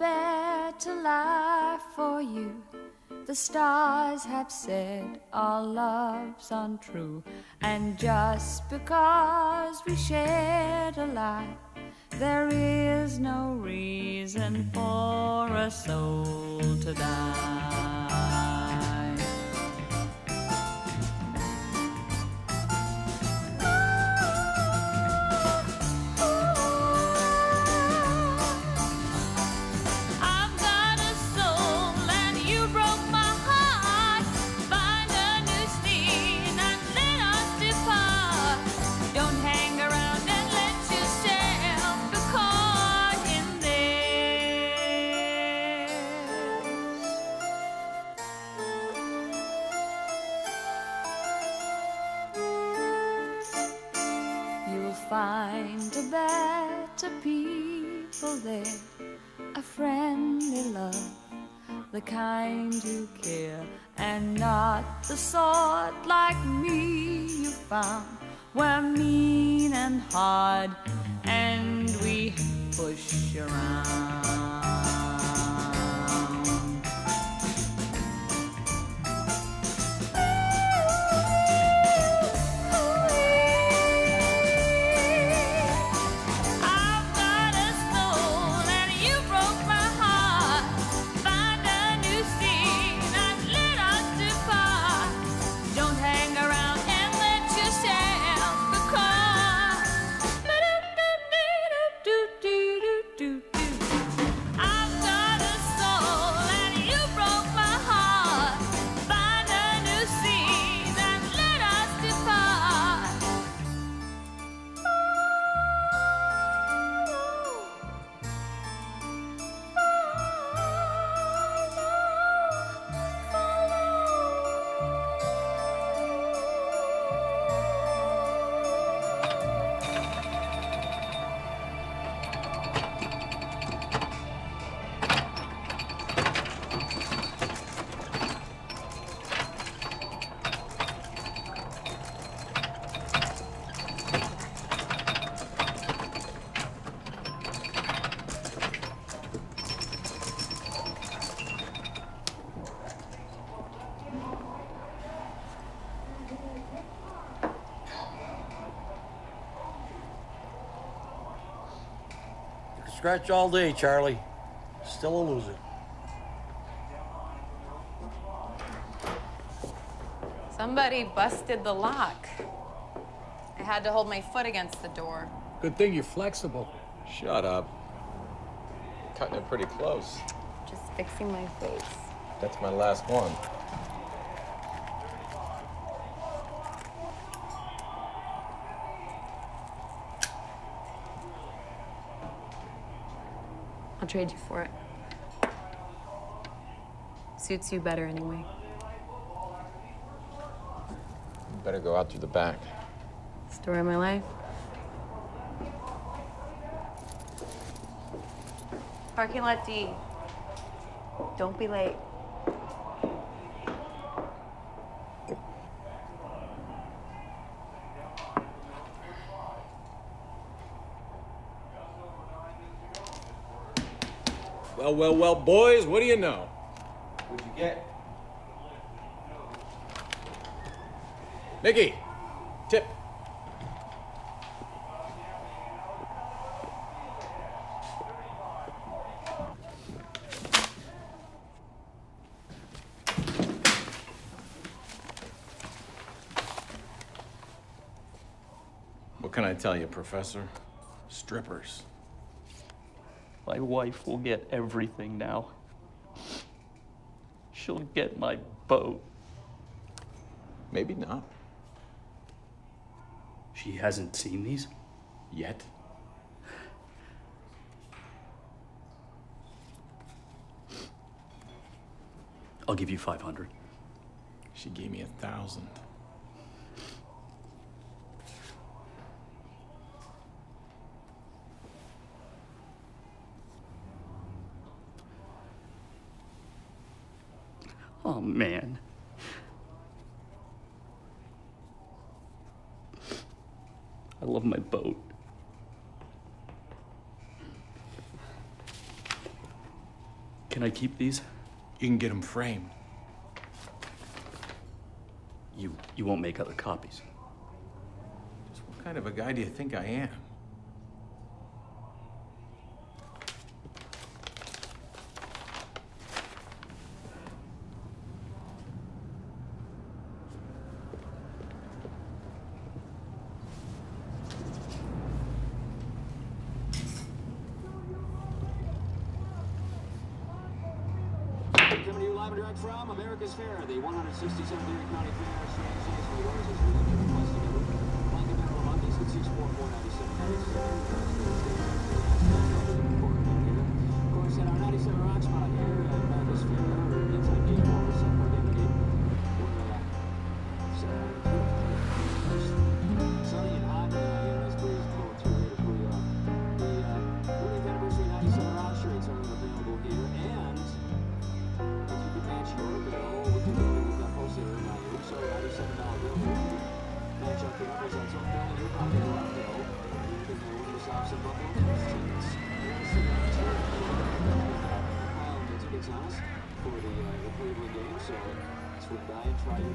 better life for you. The stars have said our love's untrue, and just because we shared a life, there is no reason for a soul to die. Find a better people there, a friendly love, the kind who care, and not the sort like me you found. We're mean and hard, and we push around. Scratch all day, Charlie. Still a loser. Somebody busted the lock. I had to hold my foot against the door. Good thing you're flexible. Shut up. Cutting it pretty close. Just fixing my face. That's my last one. I'll trade you for it. Suits you better anyway. You better go out through the back. Story of my life. Parking lot D. Don't be late. Well, boys, what do you know? What'd you get? Nicky, tip. What can I tell you, Professor? Strippers. My wife will get everything now. She'll get my boat. Maybe not. She hasn't seen these? Yet. I'll give you 500. She gave me 1,000. Oh, man. I love my boat. Can I keep these? You can get them framed. You won't make other copies. Just what kind of a guy do you think I am? Coming to you live and direct from America's Fair, the 167th Erie County Fair. Strange days for yours as we requesting a blanket mineral monkeys at 644-97-97. Of course, at our 97 Rock spot here at America's Fair, inside gate 4, September Gate. Sunny and hot, nice breeze blowing through here to cool you off. The 40th anniversary 97 Rock shirts are available here, and if you can match your bill with the bill we've got posted here now, so $97 bill here. Match up the numbers on some bill in your pocket or our bill. You can win yourself some buffalo tickets. Piling the tickets on us for the Cleveland game, so swing by and try your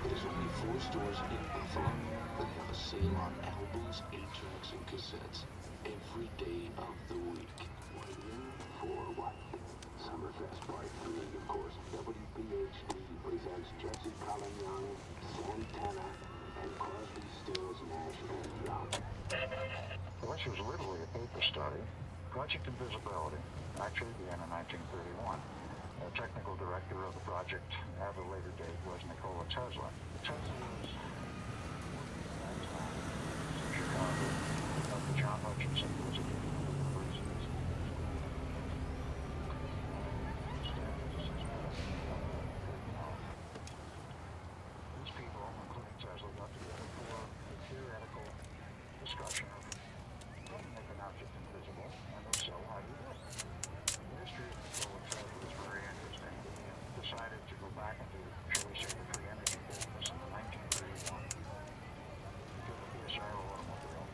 There's only 4 stores in Buffalo that have a sale on albums, 8-tracks, and cassettes every day of the week. For what? Summerfest Part 3, of course. WPHD presents Jesse Colin Young, Santana, and Crosby, Stills, Nash, and Young. Well, this was literally a paper study. Project Invisibility actually began in 1931. The technical director of the project at a later date was Nikola Tesla. Tesla was Chicago, the John Hutchinson was a These people, including Tesla, got together for a theoretical discussion of how to make an object invisible, and if so, how do you do it? The history of Nikola Tesla was very interesting. He decided to go back into, shall we say, the free energy business in 1931. He took a PSR automobile,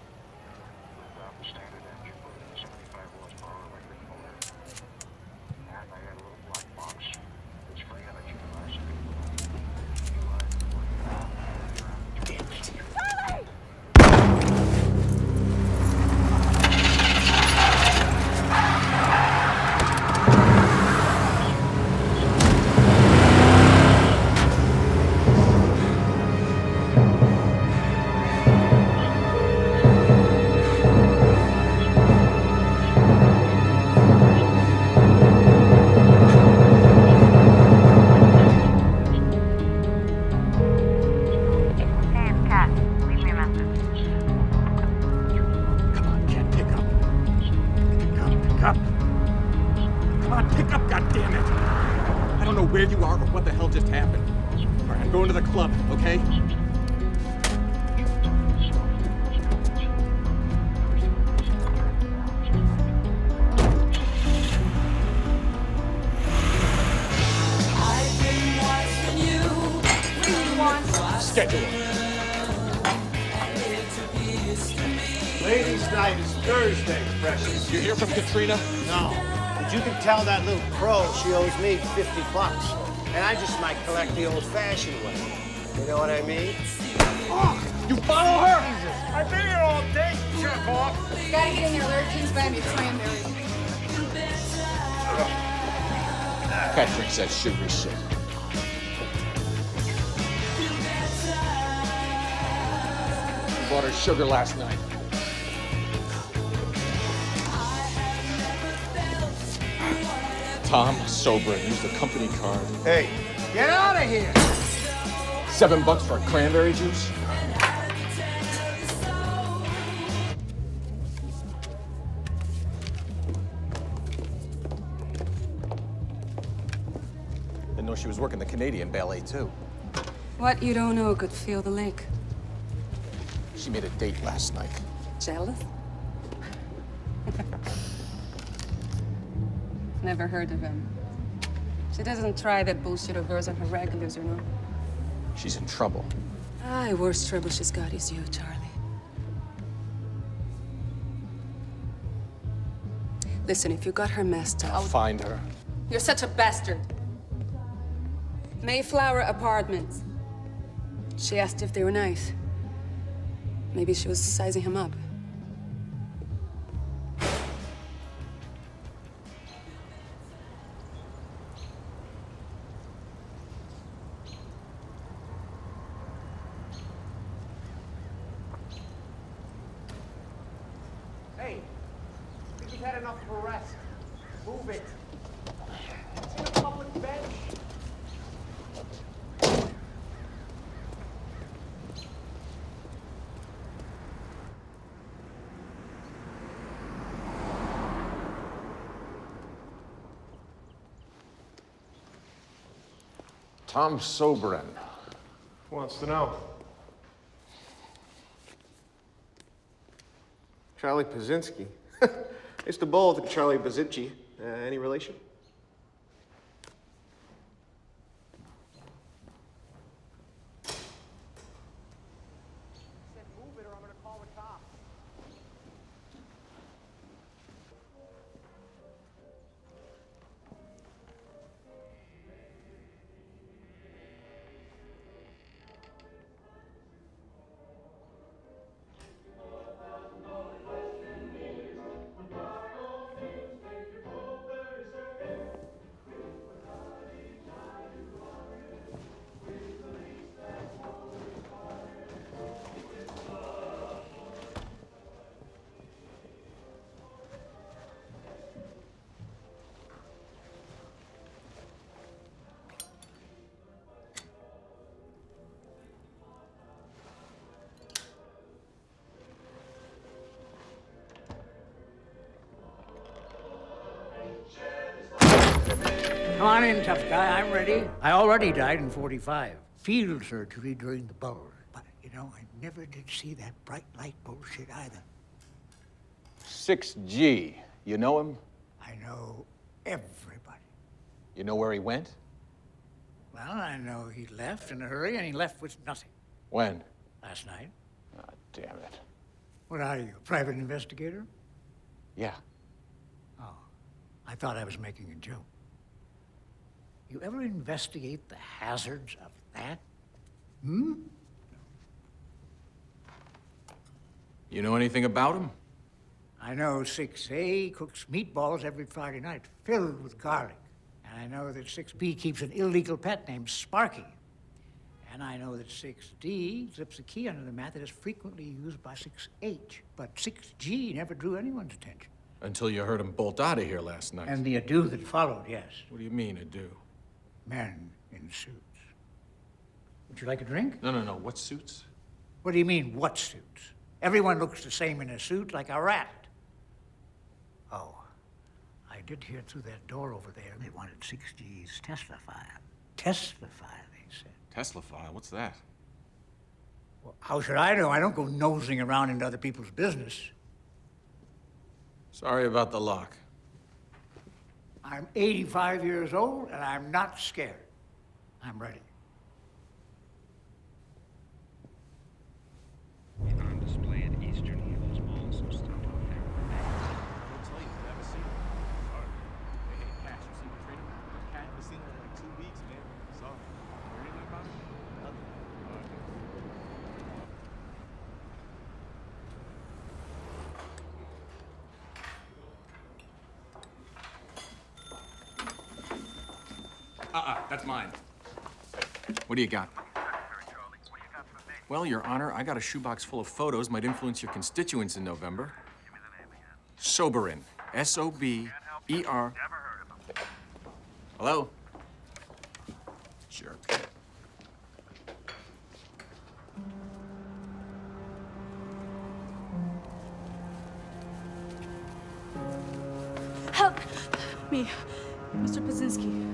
ripped out the standard engine, put in a 75 horsepower electric motor, and they had a little black box. It's free energy device. Damn it. Where you are or what the hell just happened. All right, I'm going to the club, okay? Schedule it. Ladies' night is Thursday, precious. You hear from Katrina? No. But you can tell that little crow she owes me $50. And I just might collect the old-fashioned way. You know what I mean? Oh, you follow her? Jesus. I've been here all day, jerk off. Gotta get in there, Larry. King's buy me cranberry. Pat drinks that sugary shit. Bought her sugar last night. Tom, sober, and used the company card. Hey, get out of here! $7 for a cranberry juice? Didn't know she was working the Canadian ballet, too. What you don't know could feel the lake. She made a date last night. Jealous? Never heard of him. She doesn't try that bullshit of hers on her regulars, you know? She's in trouble. Aye, worst trouble she's got is you, Charlie. Listen, if you got her messed up... I'll find her. You're such a bastard. Mayflower Apartments. She asked if they were nice. Maybe she was sizing him up. Hey, I think you've had enough of a rest. Move it. It's in a public bench. Tom Soberin. Who wants to know? Charlie Pazinski. I used to bowl with Charlie Pazinski. Any relation? I said move it or I'm gonna call the cops. Come on in, tough guy. I'm ready. I already died in 45. Field surgery during the bull. But, you know, I never did see that bright light bullshit either. 6G. You know him? I know everybody. You know where he went? Well, I know he left in a hurry, and he left with nothing. When? Last night. Ah, damn it. What are you, a private investigator? Yeah. Oh, I thought I was making a joke. You ever investigate the hazards of that? Hmm? You know anything about him? I know 6A cooks meatballs every Friday night, filled with garlic. And I know that 6B keeps an illegal pet named Sparky. And I know that 6D slips a key under the mat that is frequently used by 6H. But 6G never drew anyone's attention. Until you heard him bolt out of here last night. And the ado that followed, yes. What do you mean, ado? Men in suits. Would you like a drink? No. What suits? What do you mean, what suits? Everyone looks the same in a suit, like a rat. Oh, I did hear through that door over there they wanted 6G's Tesla file. Tesla file, they said. Tesla file? What's that? Well, how should I know? I don't go nosing around into other people's business. Sorry about the lock. I'm 85 years old, and I'm not scared. I'm ready. On display at Eastern Hills Mall, some stuff on there. I'll tell you, never seen him. Sorry. Hey, Cash, you seen the trader? Cash, I've seen him in like 2 weeks, man. Sorry. Heard anything about him? Nothing. That's mine. What do you got? Well, Your Honor, I got a shoebox full of photos might influence your constituents in November. Soberin. S-O-B-E-R. Hello? Jerk. Help me, Mr. Pazinski.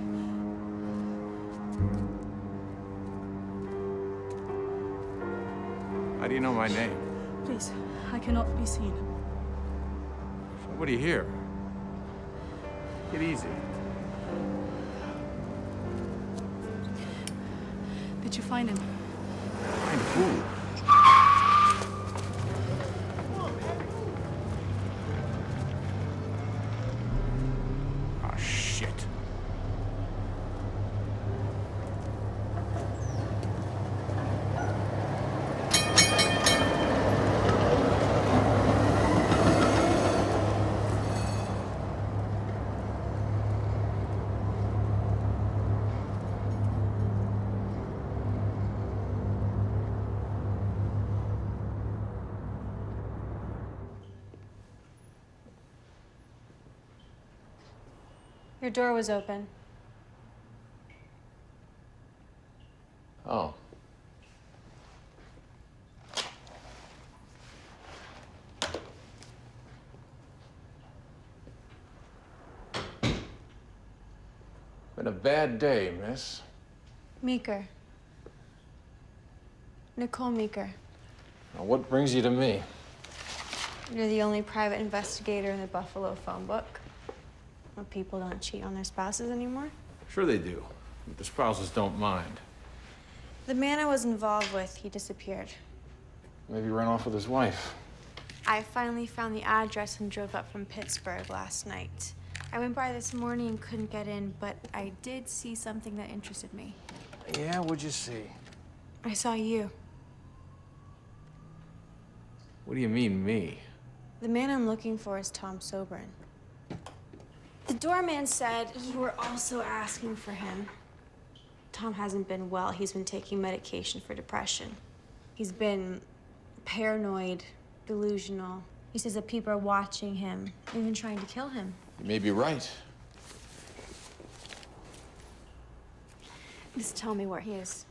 How do you know my name? Please, I cannot be seen. What do you hear? Get easy. Did you find him? Find who? Your door was open. Oh. Been a bad day, miss. Meeker. Nicole Meeker. Now, what brings you to me? You're the only private investigator in the Buffalo phone book. Well, people don't cheat on their spouses anymore. Sure they do, but the spouses don't mind. The man I was involved with, he disappeared. Maybe he ran off with his wife. I finally found the address and drove up from Pittsburgh last night. I went by this morning and couldn't get in, but I did see something that interested me. Yeah, what'd you see? I saw you. What do you mean, me? The man I'm looking for is Tom Sobran. The doorman said you were also asking for him. Tom hasn't been well. He's been taking medication for depression. He's been paranoid, delusional. He says that people are watching him, even trying to kill him. You may be right. Just tell me where he is.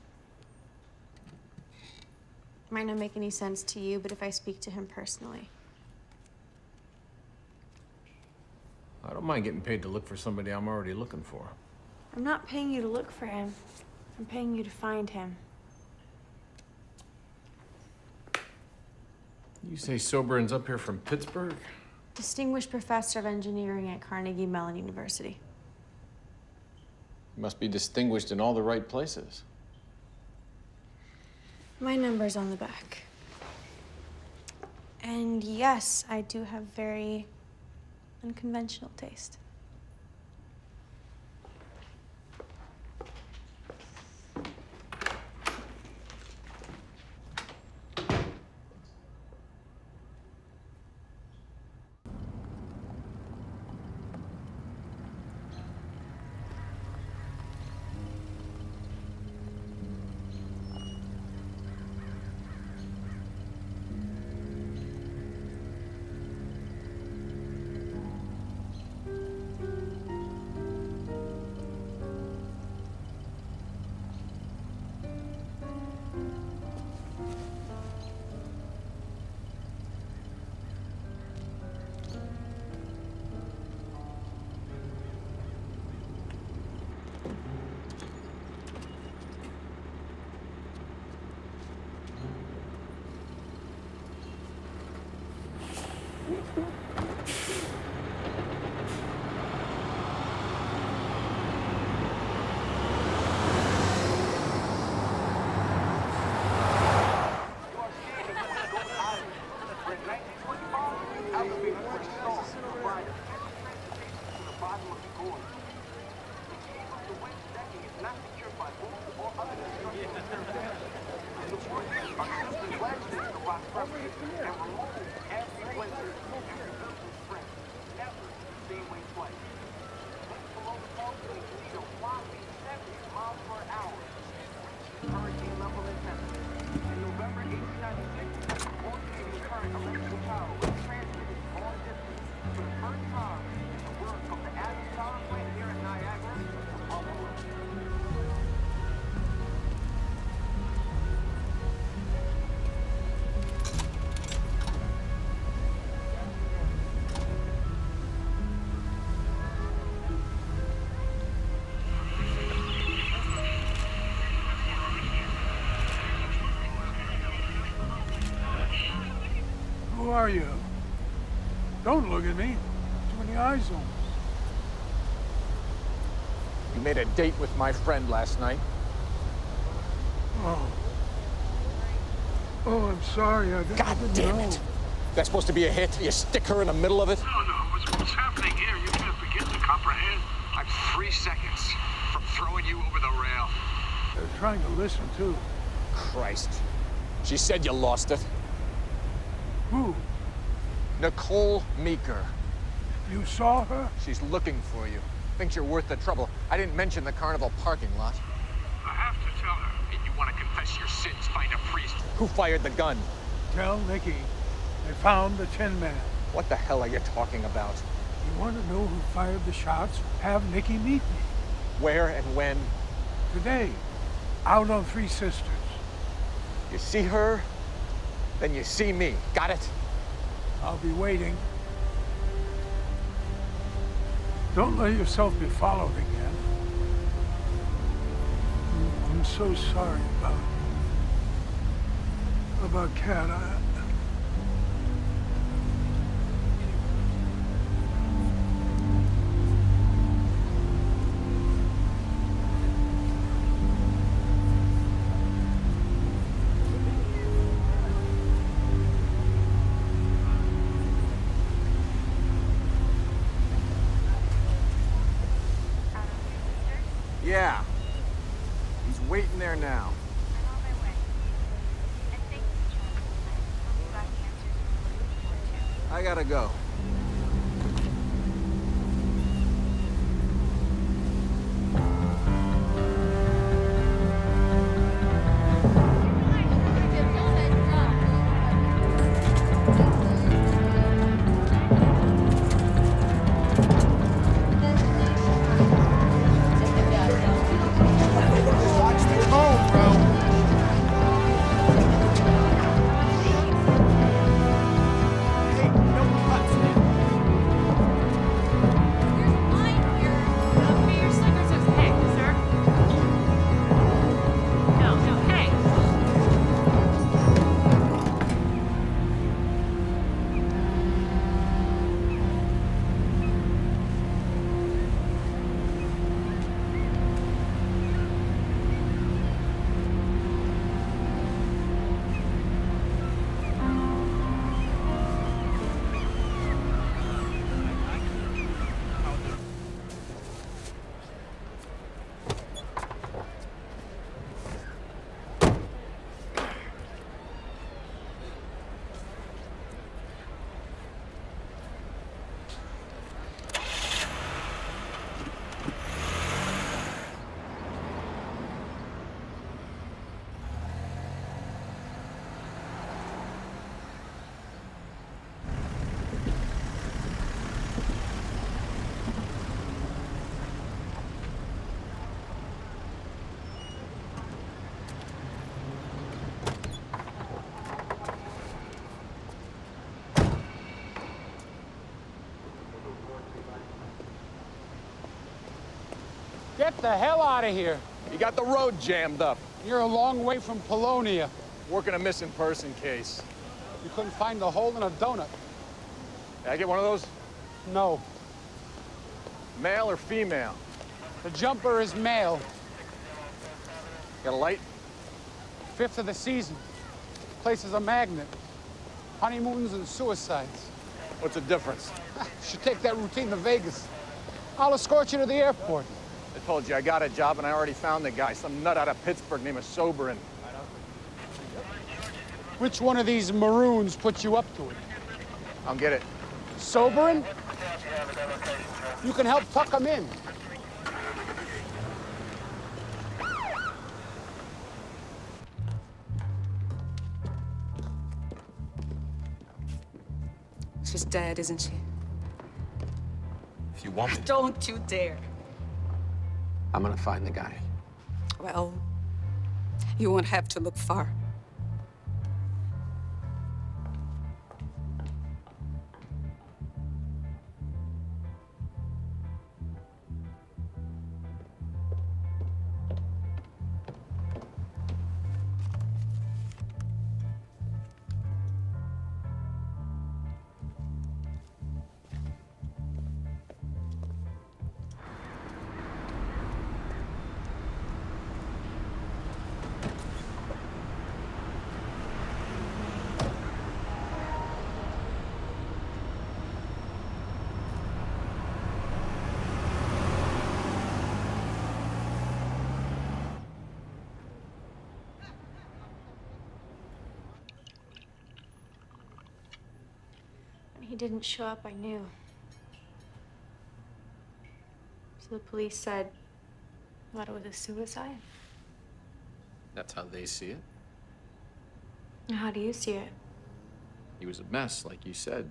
Might not make any sense to you, but if I speak to him personally. I don't mind getting paid to look for somebody I'm already looking for. I'm not paying you to look for him. I'm paying you to find him. You say Sobran's up here from Pittsburgh? Distinguished professor of engineering at Carnegie Mellon University. You must be distinguished in all the right places. My number's on the back. And yes, I do have very unconventional taste. Who are you? Don't look at me. Too many eyes on me. You made a date with my friend last night. Oh. Oh, I'm sorry. God damn it! That's supposed to be a hit. You stick her in the middle of it. No. What's happening here? You can't begin to comprehend. I'm 3 seconds from throwing you over the rail. They're trying to listen, too. Christ. She said you lost it. Who? Nicole Meeker. You saw her? She's looking for you. Thinks you're worth the trouble. I didn't mention the carnival parking lot. I have to tell her. If you want to confess your sins, find a priest. Who fired the gun? Tell Nikki. They found the Tin Man. What the hell are you talking about? You want to know who fired the shots? Have Nikki meet me. Where and when? Today, out on Three Sisters. You see her, then you see me. Got it? I'll be waiting. Don't let yourself be followed again. I'm so sorry about Kat. Yeah. He's waiting there now. I gotta go. Get the hell out of here. You got the road jammed up. You're a long way from Polonia. Working a missing person case. You couldn't find the hole in a donut. Can I get one of those? No. Male or female? The jumper is male. Got a light? 5th of the season. Place is a magnet. Honeymoons and suicides. What's the difference? You should take that routine to Vegas. I'll escort you to the airport. I told you I got a job and I already found the guy. Some nut out of Pittsburgh named Soberin. Which one of these maroons put you up to it? I'll get it. Soberin? You can help tuck him in. She's dead, isn't she? If you want me, Don't you dare. I'm gonna find the guy. Well, you won't have to look far. When he didn't show up, I knew. So the police said that it was a suicide. That's how they see it. How do you see it? He was a mess, like you said.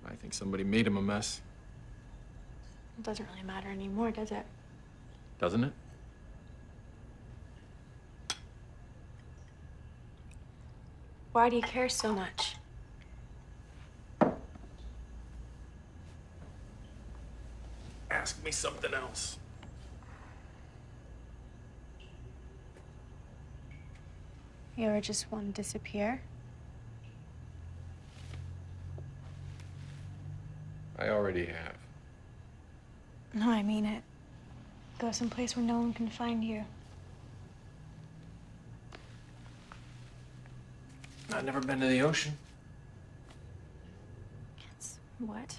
I think somebody made him a mess. It doesn't really matter anymore, does it? Doesn't it? Why do you care so much? Ask me something else. You ever just want to disappear? I already have. No, I mean it. Go someplace where no one can find you. I've never been to the ocean. What?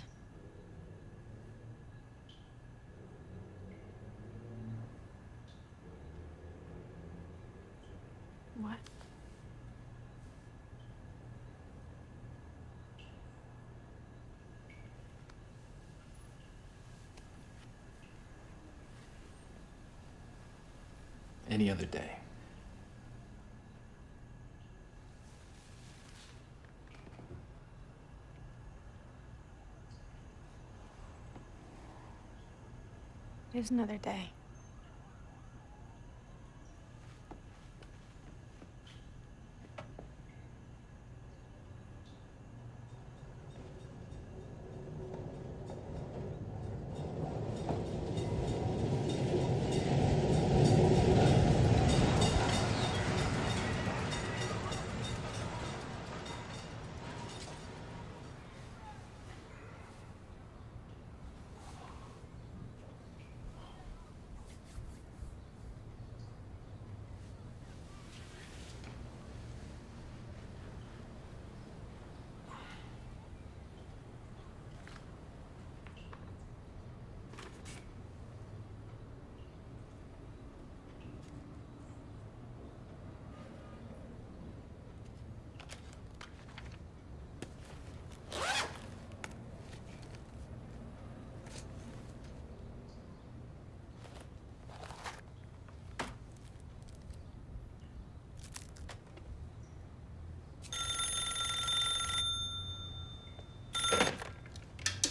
What? Any other day. There's another day.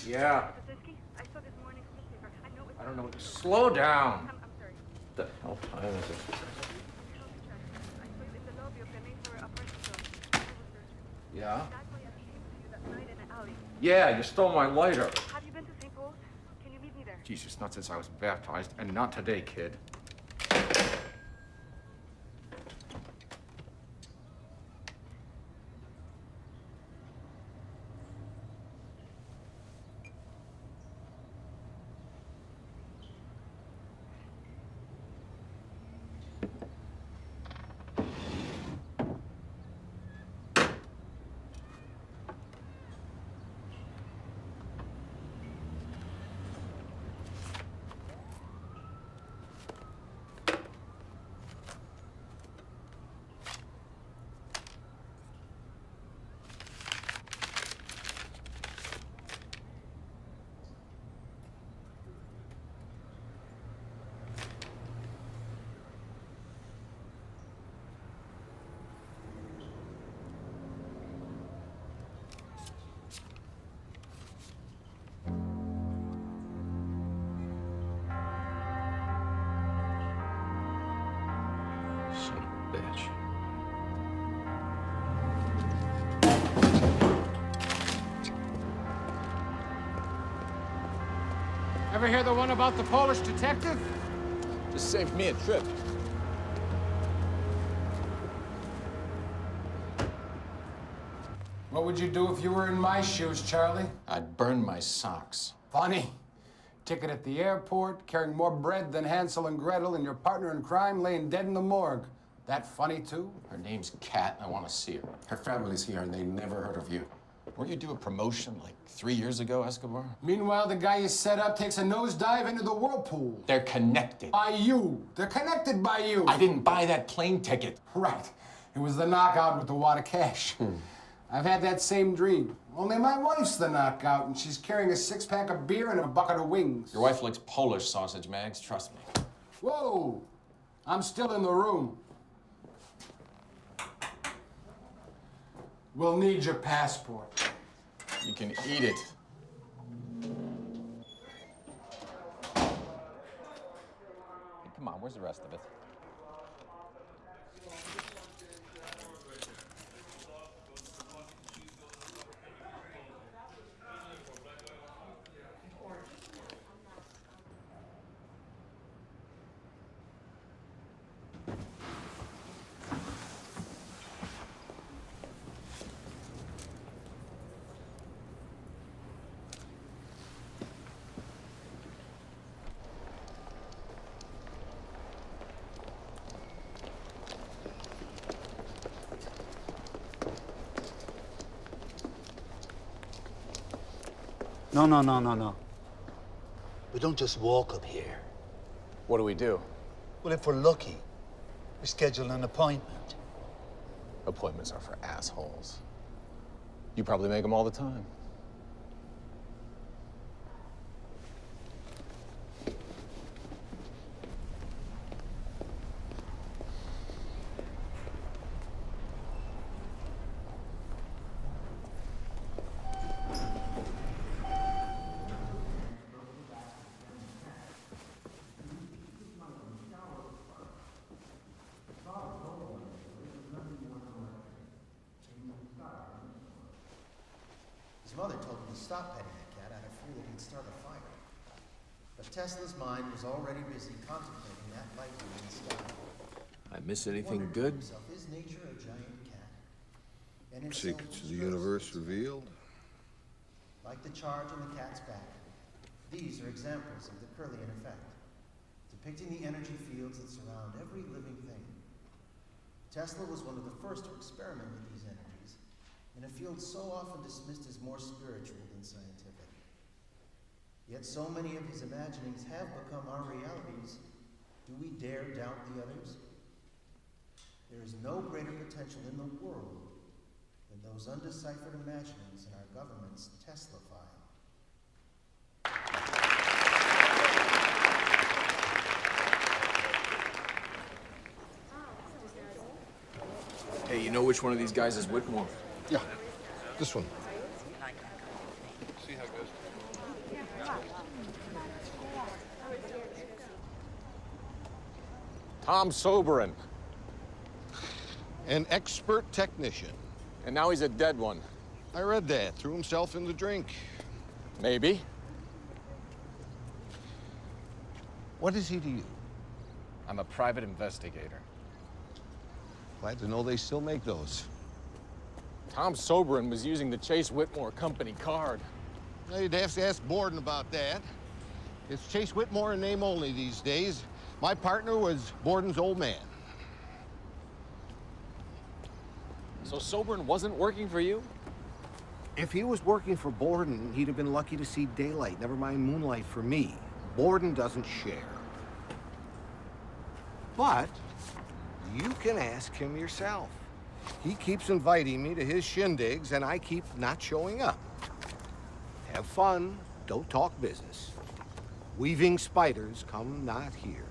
Yeah. I don't know. Slow down. What the hell time is it? Yeah? Yeah, you stole my lighter. Have you been to St. Paul's? Can you meet me there? Jesus, not since I was baptized, and not today, kid. Bitch. Ever hear the one about the Polish detective? Just saved me a trip. What would you do if you were in my shoes, Charlie? I'd burn my socks. Funny. Ticket at the airport, carrying more bread than Hansel and Gretel, and your partner in crime laying dead in the morgue. That funny, too? Her name's Kat, and I want to see her. Her family's here, and they never heard of you. Weren't you due a promotion like 3 years ago, Escobar? Meanwhile, the guy you set up takes a nosedive into the whirlpool. They're connected. By you. They're connected by you. I didn't buy that plane ticket. Right. It was the knockout with the wad of cash. I've had that same dream. Only my wife's the knockout, and she's carrying a six-pack of beer and a bucket of wings. Your wife likes Polish sausage, Mags. Trust me. Whoa! I'm still in the room. We'll need your passport. You can eat it. Come on, where's the rest of it? No. We don't just walk up here. What do we do? Well, if we're lucky, we schedule an appointment. Appointments are for assholes. You probably make them all the time. His mother told him to stop petting the cat out of fear that he'd start a fire. But Tesla's mind was already busy contemplating that light in the sky. I miss anything good? Himself, is nature a giant cat? And in Secrets of the universe revealed. like the charge on the cat's back, these are examples of the Curlian effect, depicting the energy fields that surround every living thing. Tesla was one of the first to experiment with these energies, in a field so often dismissed as more spiritual than scientific. Yet so many of his imaginings have become our realities. Do we dare doubt the others? There is no greater potential in the world than those undeciphered imaginings in our government's Tesla file. Hey, you know which one of these guys is Whitmore? Yeah, this one. See how it goes. Tom Soberin. An expert technician. And now he's a dead one. I read that. Threw himself in the drink. Maybe. What is he to you? I'm a private investigator. Glad to know they still make those. Tom Soberin was using the Chase Whitmore company card. Now, you'd have to ask Borden about that. It's Chase Whitmore in name only these days. My partner was Borden's old man. So Soberin wasn't working for you? If he was working for Borden, he'd have been lucky to see daylight, never mind moonlight for me. Borden doesn't share. But you can ask him yourself. He keeps inviting me to his shindigs, and I keep not showing up. Have fun, don't talk business. Weaving spiders come not here.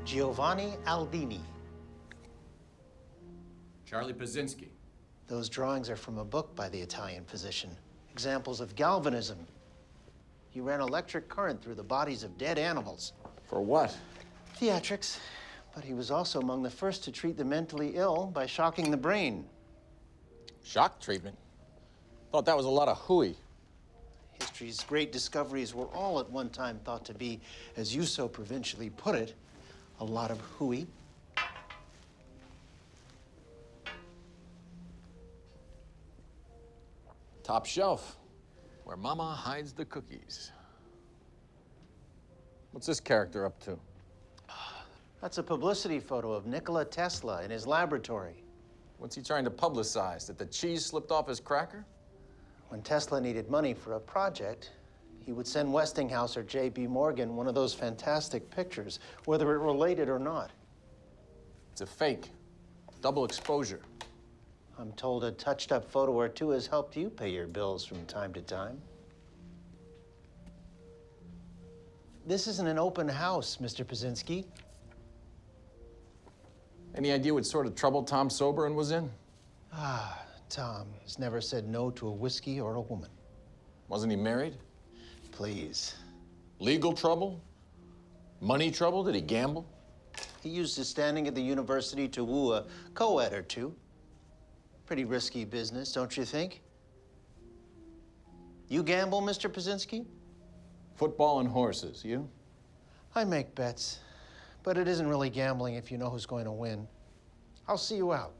Giovanni Albini. Charlie Pazinski. Those drawings are from a book by the Italian physician. Examples of galvanism. He ran electric current through the bodies of dead animals. For what? Theatrics. But he was also among the first to treat the mentally ill by shocking the brain. Shock treatment? Thought that was a lot of hooey. History's great discoveries were all at one time thought to be, as you so provincially put it, a lot of hooey. Top shelf, where Mama hides the cookies. What's this character up to? That's a publicity photo of Nikola Tesla in his laboratory. What's he trying to publicize? That the cheese slipped off his cracker? When Tesla needed money for a project, he would send Westinghouse or J.B. Morgan one of those fantastic pictures, whether it related or not. It's a fake. Double exposure. I'm told a touched-up photo or two has helped you pay your bills from time to time. This isn't an open house, Mr. Pazinski. Any idea what sort of trouble Tom Soberin was in? Tom has never said no to a whiskey or a woman. Wasn't he married? Please. Legal trouble? Money trouble? Did he gamble? He used his standing at the university to woo a co-ed or two. Pretty risky business, don't you think? You gamble, Mr. Pazinski? Football and horses, you? I make bets, but it isn't really gambling if you know who's going to win. I'll see you out.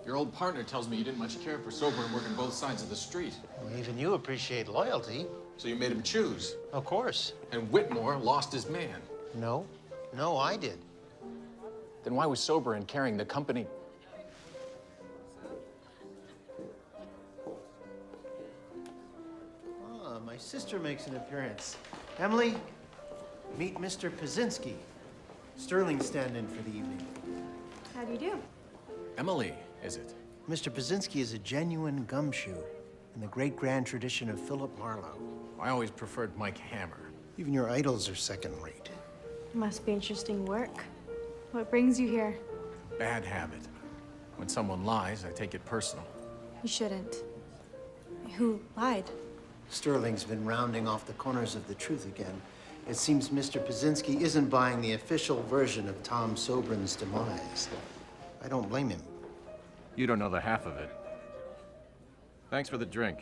Your old partner tells me you didn't much care for Soberin working both sides of the street. Well, even you appreciate loyalty. So you made him choose? Of course. And Whitmore lost his man. No, I did. Then why was Soberin carrying the company? My sister makes an appearance. Emily, meet Mr. Pazinski. Sterling's stand-in for the evening. How do you do? Emily, is it? Mr. Pazinski is a genuine gumshoe in the great-grand tradition of Philip Marlowe. I always preferred Mike Hammer. Even your idols are second-rate. Must be interesting work. What brings you here? Bad habit. When someone lies, I take it personal. You shouldn't. Who lied? Sterling's been rounding off the corners of the truth again. It seems Mr. Pazinski isn't buying the official version of Tom Soberin's demise. I don't blame him. You don't know the half of it. Thanks for the drink.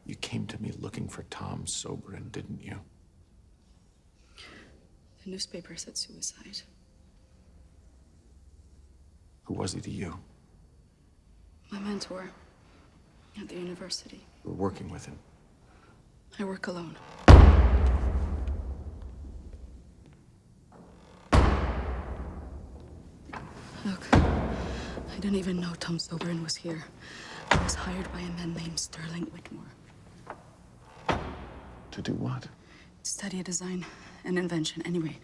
You came to me looking for Tom Soberin, didn't you? The newspaper said suicide. Who was he to you? My mentor at the university. You were working with him. I work alone. Look, I didn't even know Tom Soberin was here. I was hired by a man named Sterling Whitmore. To do what? Study a design and invention. Anyway,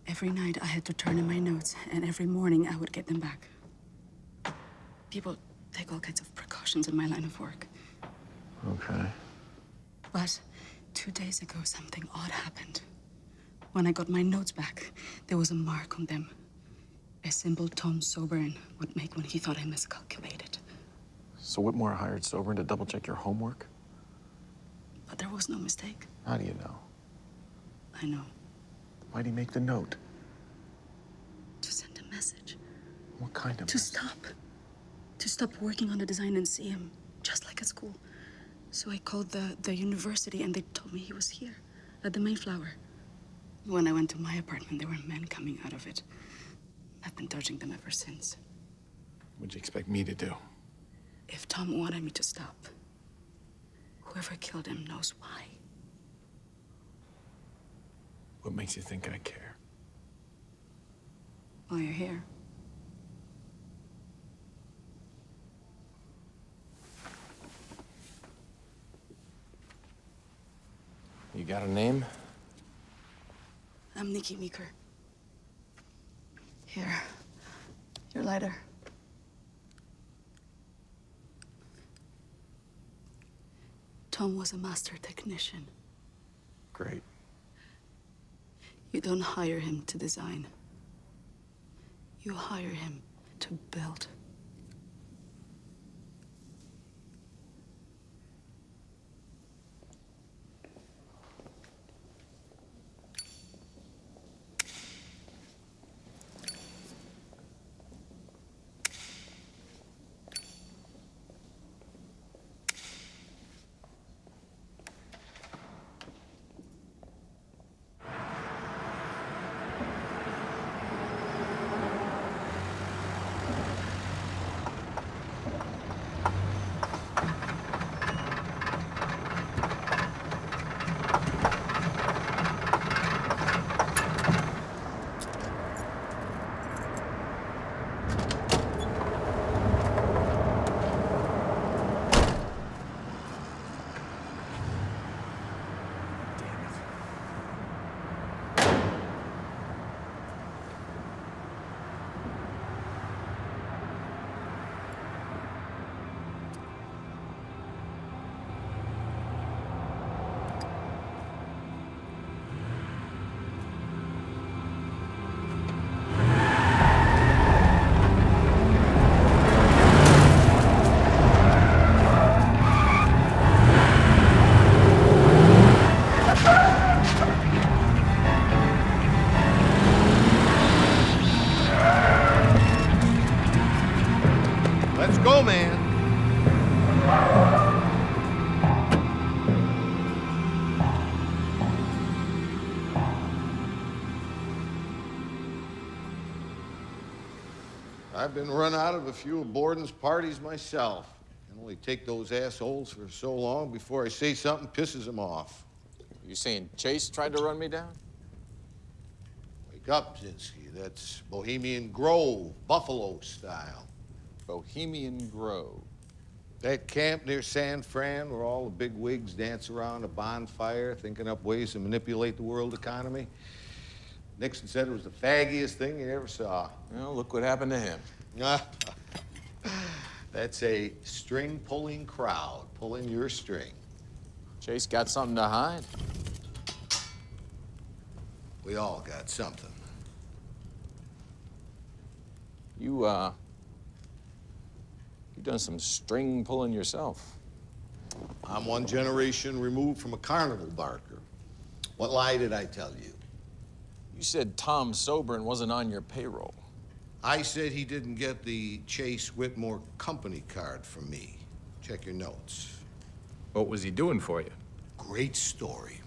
every night I had to turn in my notes, and every morning I would get them back. People take all kinds of precautions in my line of work. Okay. But 2 days ago, something odd happened. When I got my notes back, there was a mark on them. A simple Tom Sobern would make when he thought I miscalculated. So Whitmore hired Sobern to double-check your homework? But there was no mistake. How do you know? I know. Why'd he make the note? To send a message. What kind of To stop. To stop working on the design and see him, just like at school. So I called the university and they told me he was here, at the Mayflower. When I went to my apartment, there were men coming out of it. I've been dodging them ever since. What'd you expect me to do? If Tom wanted me to stop, whoever killed him knows why. What makes you think I care? Well, you're here. You got a name? I'm Nikki Meeker. Here, your lighter. Tom was a master technician. Great. You don't hire him to design. You hire him to build. Go, man. I've been run out of a few of Borden's parties myself. I can only take those assholes for so long before I say something pisses them off. You saying Chase tried to run me down? Wake up, Zinsky. That's Bohemian Grove, Buffalo style. Bohemian Grove. That camp near San Fran where all the big wigs dance around a bonfire thinking up ways to manipulate the world economy. Nixon said it was the faggiest thing he ever saw. Well, look what happened to him. That's a string-pulling crowd, pulling your string. Chase got something to hide. We all got something. You done some string pulling yourself. I'm one generation removed from a carnival barker. What lie did I tell you? You said Tom Sobern wasn't on your payroll. I said he didn't get the Chase Whitmore company card from me. Check your notes. What was he doing for you? Great story.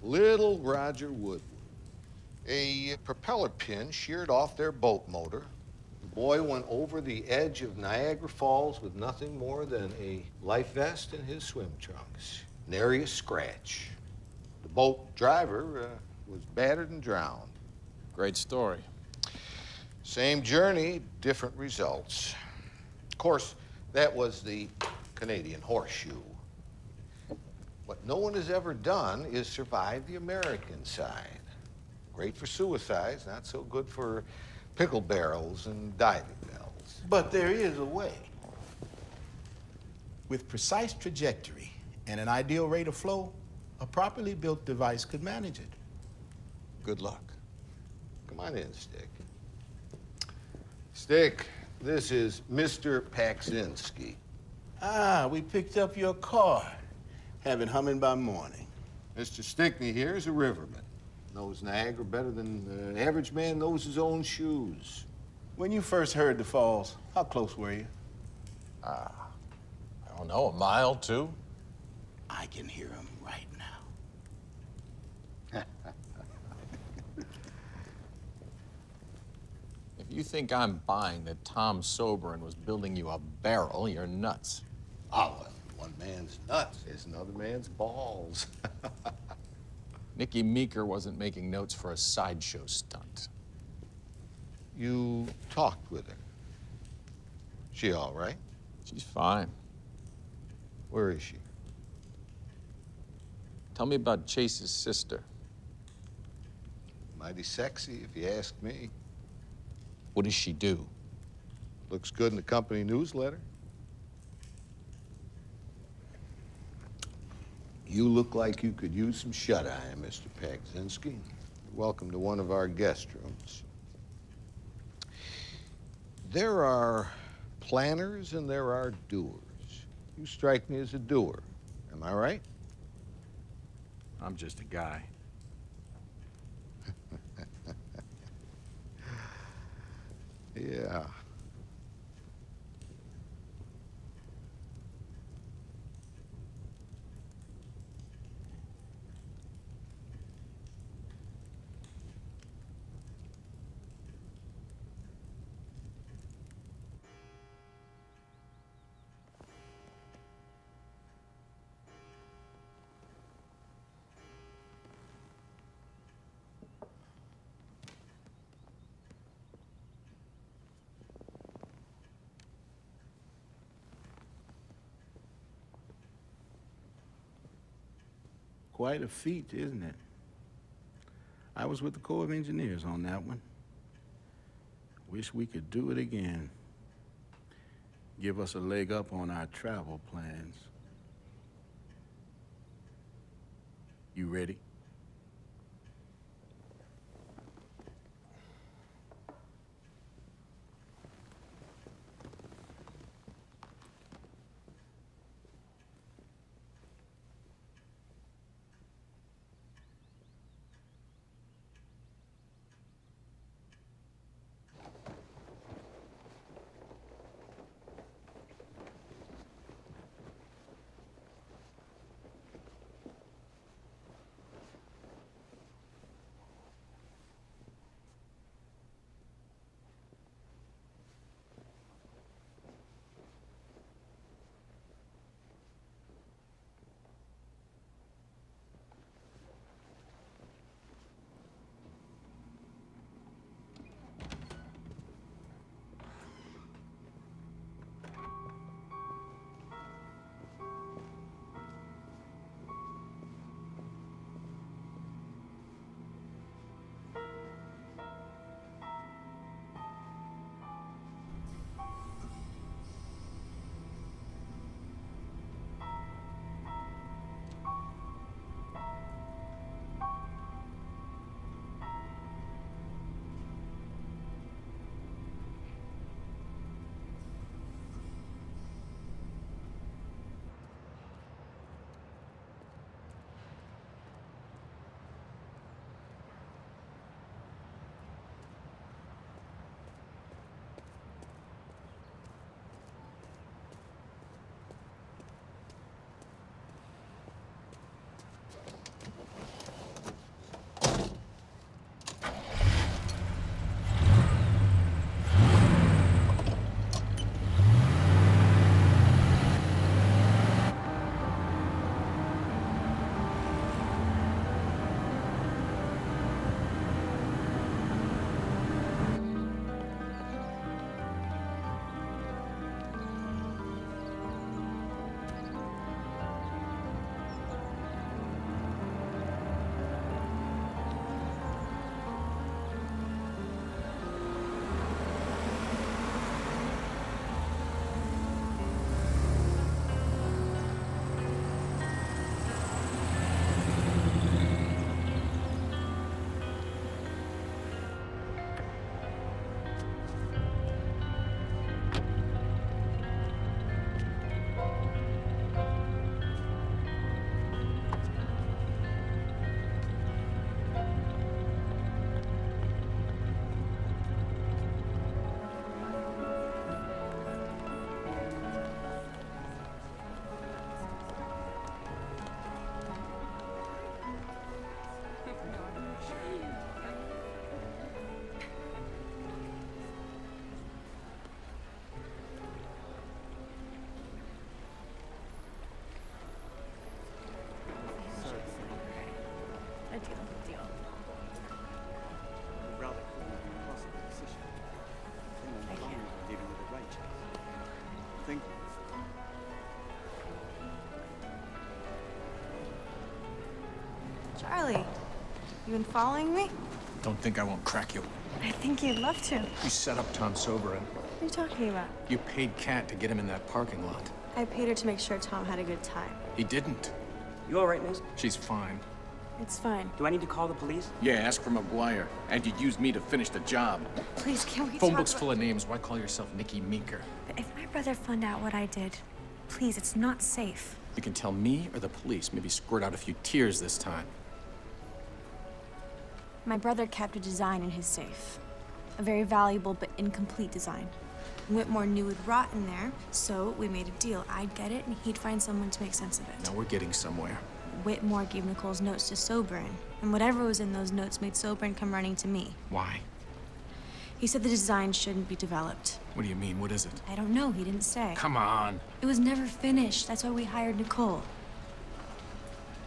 Little Roger Woodward. A propeller pin sheared off their boat motor. The boy went over the edge of Niagara Falls with nothing more than a life vest and his swim trunks. Nary a scratch. The boat driver was battered and drowned. Great story. Same journey, different results. Of course, that was the Canadian horseshoe. What no one has ever done is survive the American side. Great for suicides, not so good for pickle barrels and diving bells. But there is a way. With precise trajectory and an ideal rate of flow, a properly built device could manage it. Good luck. Come on in, Stick. Stick, this is Mr. Paksinski. Ah, we picked up your card. Have it humming by morning. Mr. Stickney here is a riverman. Knows Niagara better than the average man knows his own shoes. When you first heard the falls, how close were you? I don't know, a mile, 2? I can hear him right now. If you think I'm buying that Tom Sobran was building you a barrel, you're nuts. Oh, well, one man's nuts is another man's balls. Nikki Meeker wasn't making notes for a sideshow stunt. You talked with her. She all right? She's fine. Where is she? Tell me about Chase's sister. Mighty sexy, if you ask me. What does she do? Looks good in the company newsletter. You look like you could use some shut-eye, Mr. Paksinski. You're welcome to one of our guest rooms. There are planners and there are doers. You strike me as a doer. Am I right? I'm just a guy. Yeah. Quite a feat, isn't it? I was with the Corps of Engineers on that one. Wish we could do it again. Give us a leg up on our travel plans. You ready? You been following me? Don't think I won't crack you. I think you'd love to. You set up Tom Soberin. What are you talking about? You paid Kat to get him in that parking lot. I paid her to make sure Tom had a good time. He didn't. You all right, miss? She's fine. It's fine. Do I need to call the police? Yeah, ask for McGuire. And you used me to finish the job. Please, can we Phone talk book's about... full of names. Why call yourself Nikki Meeker? But if my brother found out what I did, please, it's not safe. You can tell me or the police. Maybe squirt out a few tears this time. My brother kept a design in his safe. A very valuable but incomplete design. Whitmore knew it'd rot in there, so we made a deal. I'd get it, and he'd find someone to make sense of it. Now we're getting somewhere. Whitmore gave Nicole's notes to Soberin, and whatever was in those notes made Soberin come running to me. Why? He said the design shouldn't be developed. What do you mean? What is it? I don't know, he didn't say. Come on. It was never finished. That's why we hired Nicole.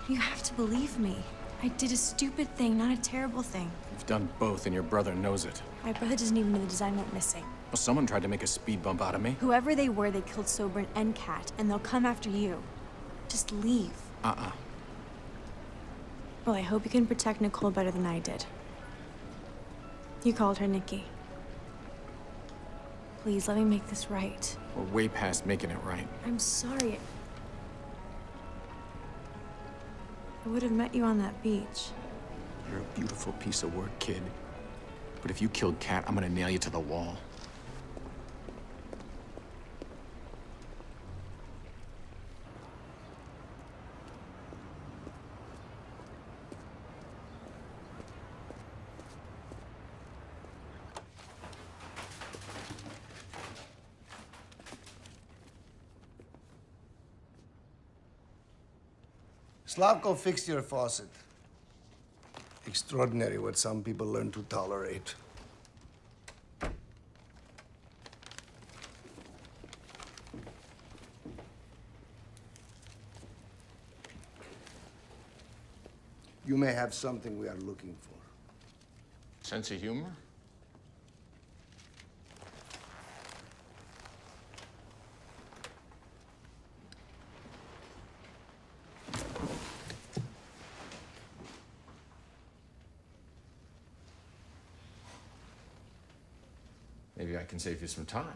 You have to believe me. I did a stupid thing, not a terrible thing. You've done both, and your brother knows it. My brother doesn't even know the design went missing. Well, someone tried to make a speed bump out of me. Whoever they were, they killed Soberin and Kat, and they'll come after you. Just leave. Well, I hope you can protect Nicole better than I did. You called her Nikki. Please, let me make this right. We're way past making it right. I'm sorry. I would have met you on that beach. You're a beautiful piece of work, kid. But if you killed Kat, I'm gonna nail you to the wall. Slavko fixed your faucet. Extraordinary what some people learn to tolerate. You may have something we are looking for. Sense of humor? Maybe I can save you some time.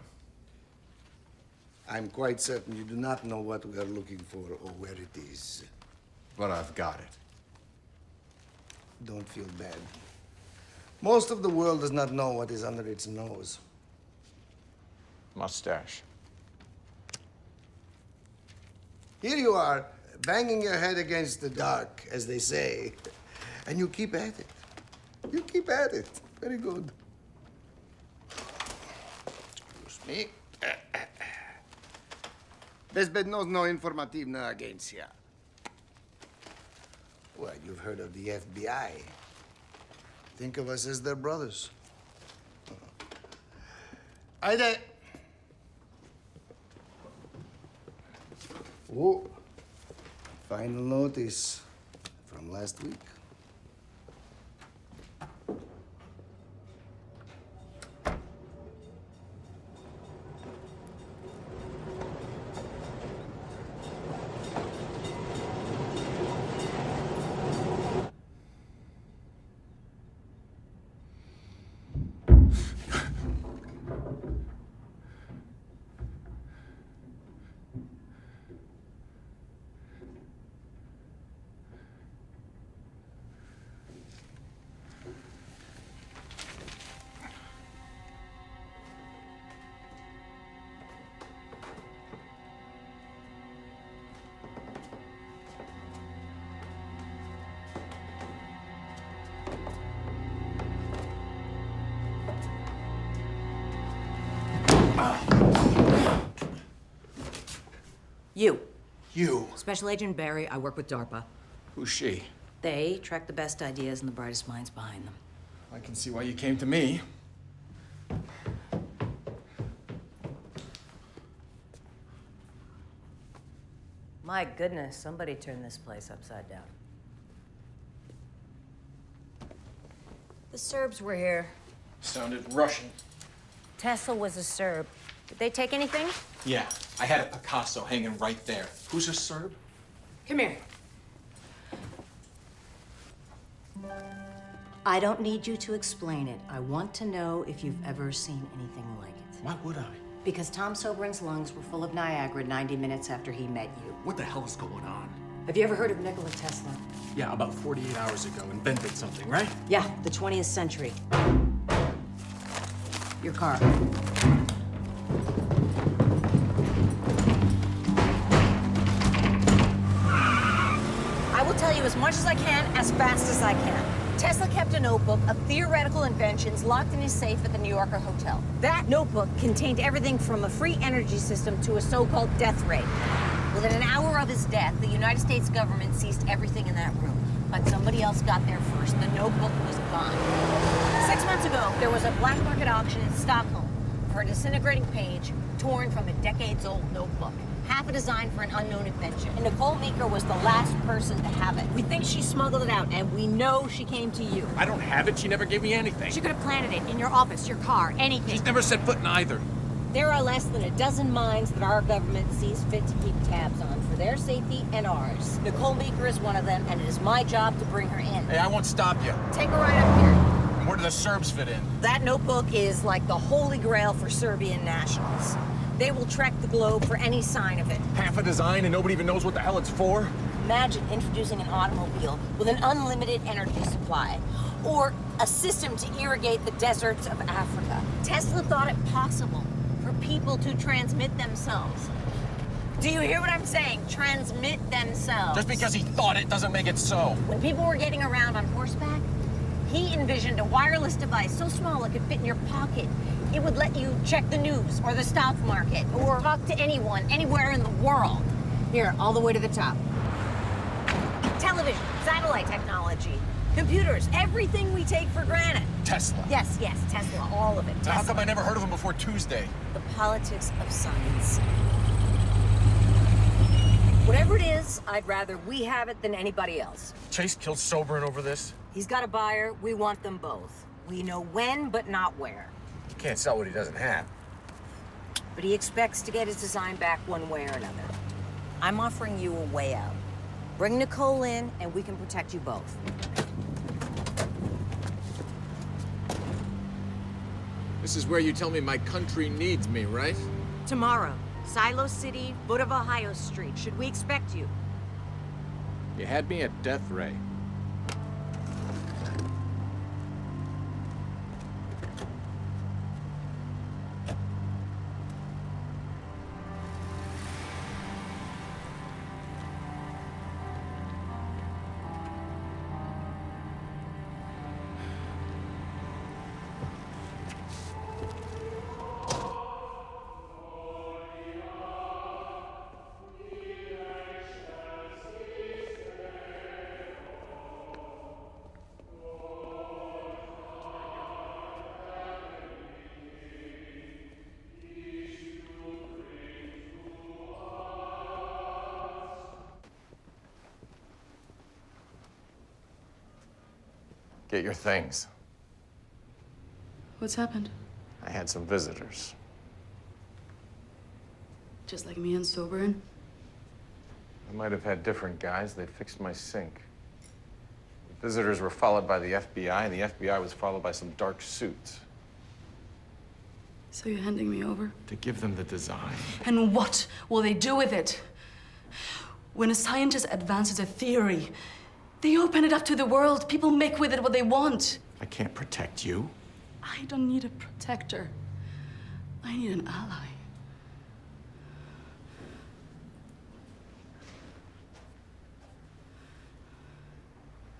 I'm quite certain you do not know what we are looking for or where it is. But I've got it. Don't feel bad. Most of the world does not know what is under its nose. Mustache. Here you are, banging your head against the dark, as they say, and you keep at it. You keep at it. Very good. Excuse me. Bezbednostno informativna agencja. Well, you've heard of the FBI. Think of us as their brothers. Haydi. Oh, final notice from last week. You. You. Special Agent Barry, I work with DARPA. Who's she? They track the best ideas and the brightest minds behind them. I can see why you came to me. My goodness, somebody turned this place upside down. The Serbs were here. Sounded Russian. Tesla was a Serb. Did they take anything? Yeah, I had a Picasso hanging right there. Who's a Serb? Come here. I don't need you to explain it. I want to know if you've ever seen anything like it. Why would I? Because Tom Soberin's lungs were full of Niagara 90 minutes after he met you. What the hell is going on? Have you ever heard of Nikola Tesla? Yeah, about 48 hours ago, invented something, right? Yeah, the 20th century. Your car. I will tell you as much as I can, as fast as I can. Tesla kept a notebook of theoretical inventions locked in his safe at the New Yorker hotel. That notebook contained everything from a free energy system to a so-called death ray. Within an hour of his death, the United States government seized everything in that room. But somebody else got there first. The notebook was gone. 6 months ago, there was a black market auction in Stockholm for a disintegrating page torn from a decades-old notebook. Half a design for an unknown invention. And Nicole Meeker was the last person to have it. We think she smuggled it out, and we know she came to you. I don't have it. She never gave me anything. She could have planted it in your office, your car, anything. She's never set foot in either. There are less than a dozen mines that our government sees fit to keep tabs on for their safety and ours. Nicole Meeker is one of them, and it is my job to bring her in. Hey, I won't stop you. Take her right up here. And where do the Serbs fit in? That notebook is like the holy grail for Serbian nationals. They will trek the globe for any sign of it. Half a design and nobody even knows what the hell it's for? Imagine introducing an automobile with an unlimited energy supply, or a system to irrigate the deserts of Africa. Tesla thought it possible for people to transmit themselves. Do you hear what I'm saying? Transmit themselves. Just because he thought it doesn't make it so. When people were getting around on horseback, he envisioned a wireless device so small it could fit in your pocket. It would let you check the news or the stock market or talk to anyone, anywhere in the world. Here, all the way to the top. Television, satellite technology, computers, everything we take for granted. Tesla. Yes, Tesla, all of it. Now, how Tesla. come I never heard of him before Tuesday? The politics of science. Whatever it is, I'd rather we have it than anybody else. Chase killed Soberin over this? He's got a buyer. We want them both. We know when, but not where. He can't sell what he doesn't have. But he expects to get his design back one way or another. I'm offering you a way out. Bring Nicole in, and we can protect you both. This is where you tell me my country needs me, right? Tomorrow, Silo City, foot of Ohio Street. Should we expect you? You had me at death ray. Get your things. What's happened? I had some visitors. Just like me and Soberin? I might have had different guys. They fixed my sink. The visitors were followed by the FBI, and the FBI was followed by some dark suits. So you're handing me over? To give them the design. And what will they do with it? When a scientist advances a theory, they open it up to the world. People make with it what they want. I can't protect you. I don't need a protector. I need an ally.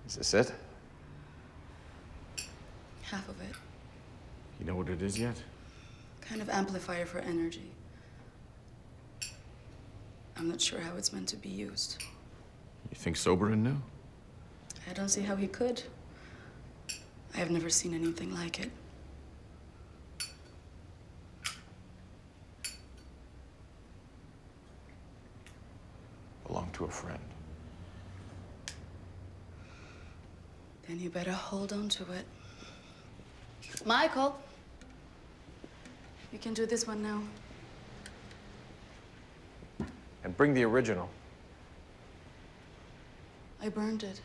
Is this it? Half of it. You know what it is yet? Kind of amplifier for energy. I'm not sure how it's meant to be used. You think Soberin knew? I don't see how he could. I have never seen anything like it. Belonged to a friend. Then you better hold on to it. Michael! You can do this one now. And bring the original. I burned it.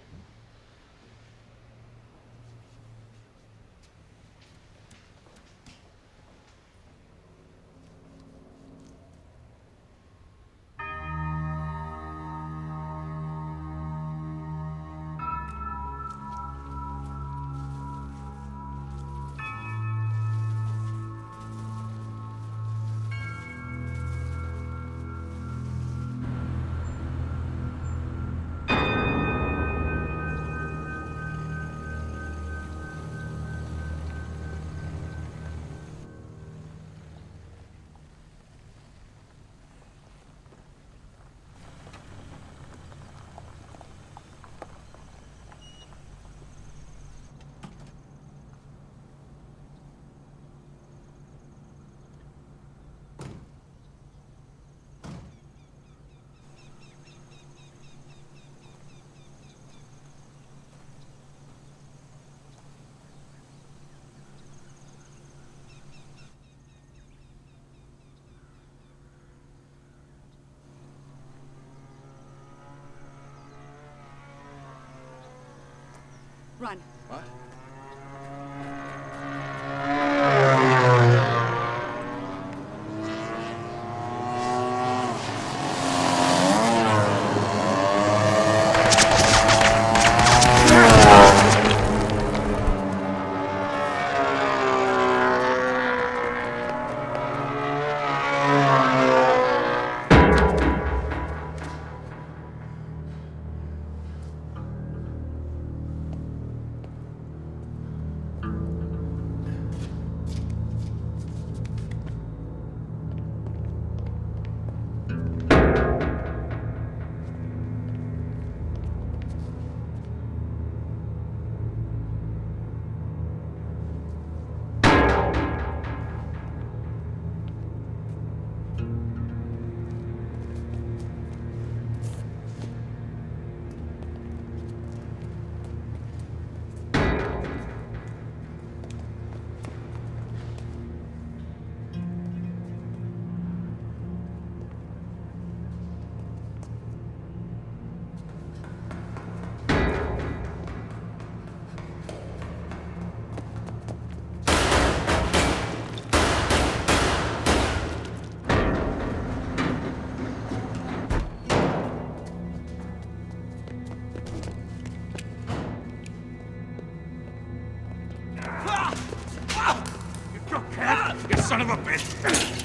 Run. What? You son of a bitch!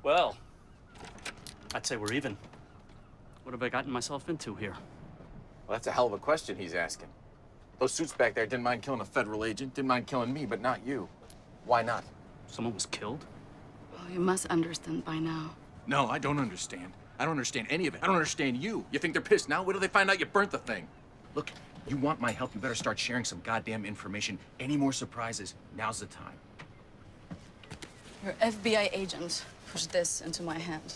Well, I'd say we're even. What have I gotten myself into here? Well, that's a hell of a question he's asking. Those suits back there didn't mind killing a federal agent, didn't mind killing me, but not you. Why not? Someone was killed? Well, you must understand by now. No, I don't understand. I don't understand any of it. I don't understand you. You think they're pissed now? Wait till they find out you burnt the thing. Look, you want my help, you better start sharing some goddamn information. Any more surprises, now's the time. Your FBI agent pushed this into my hand.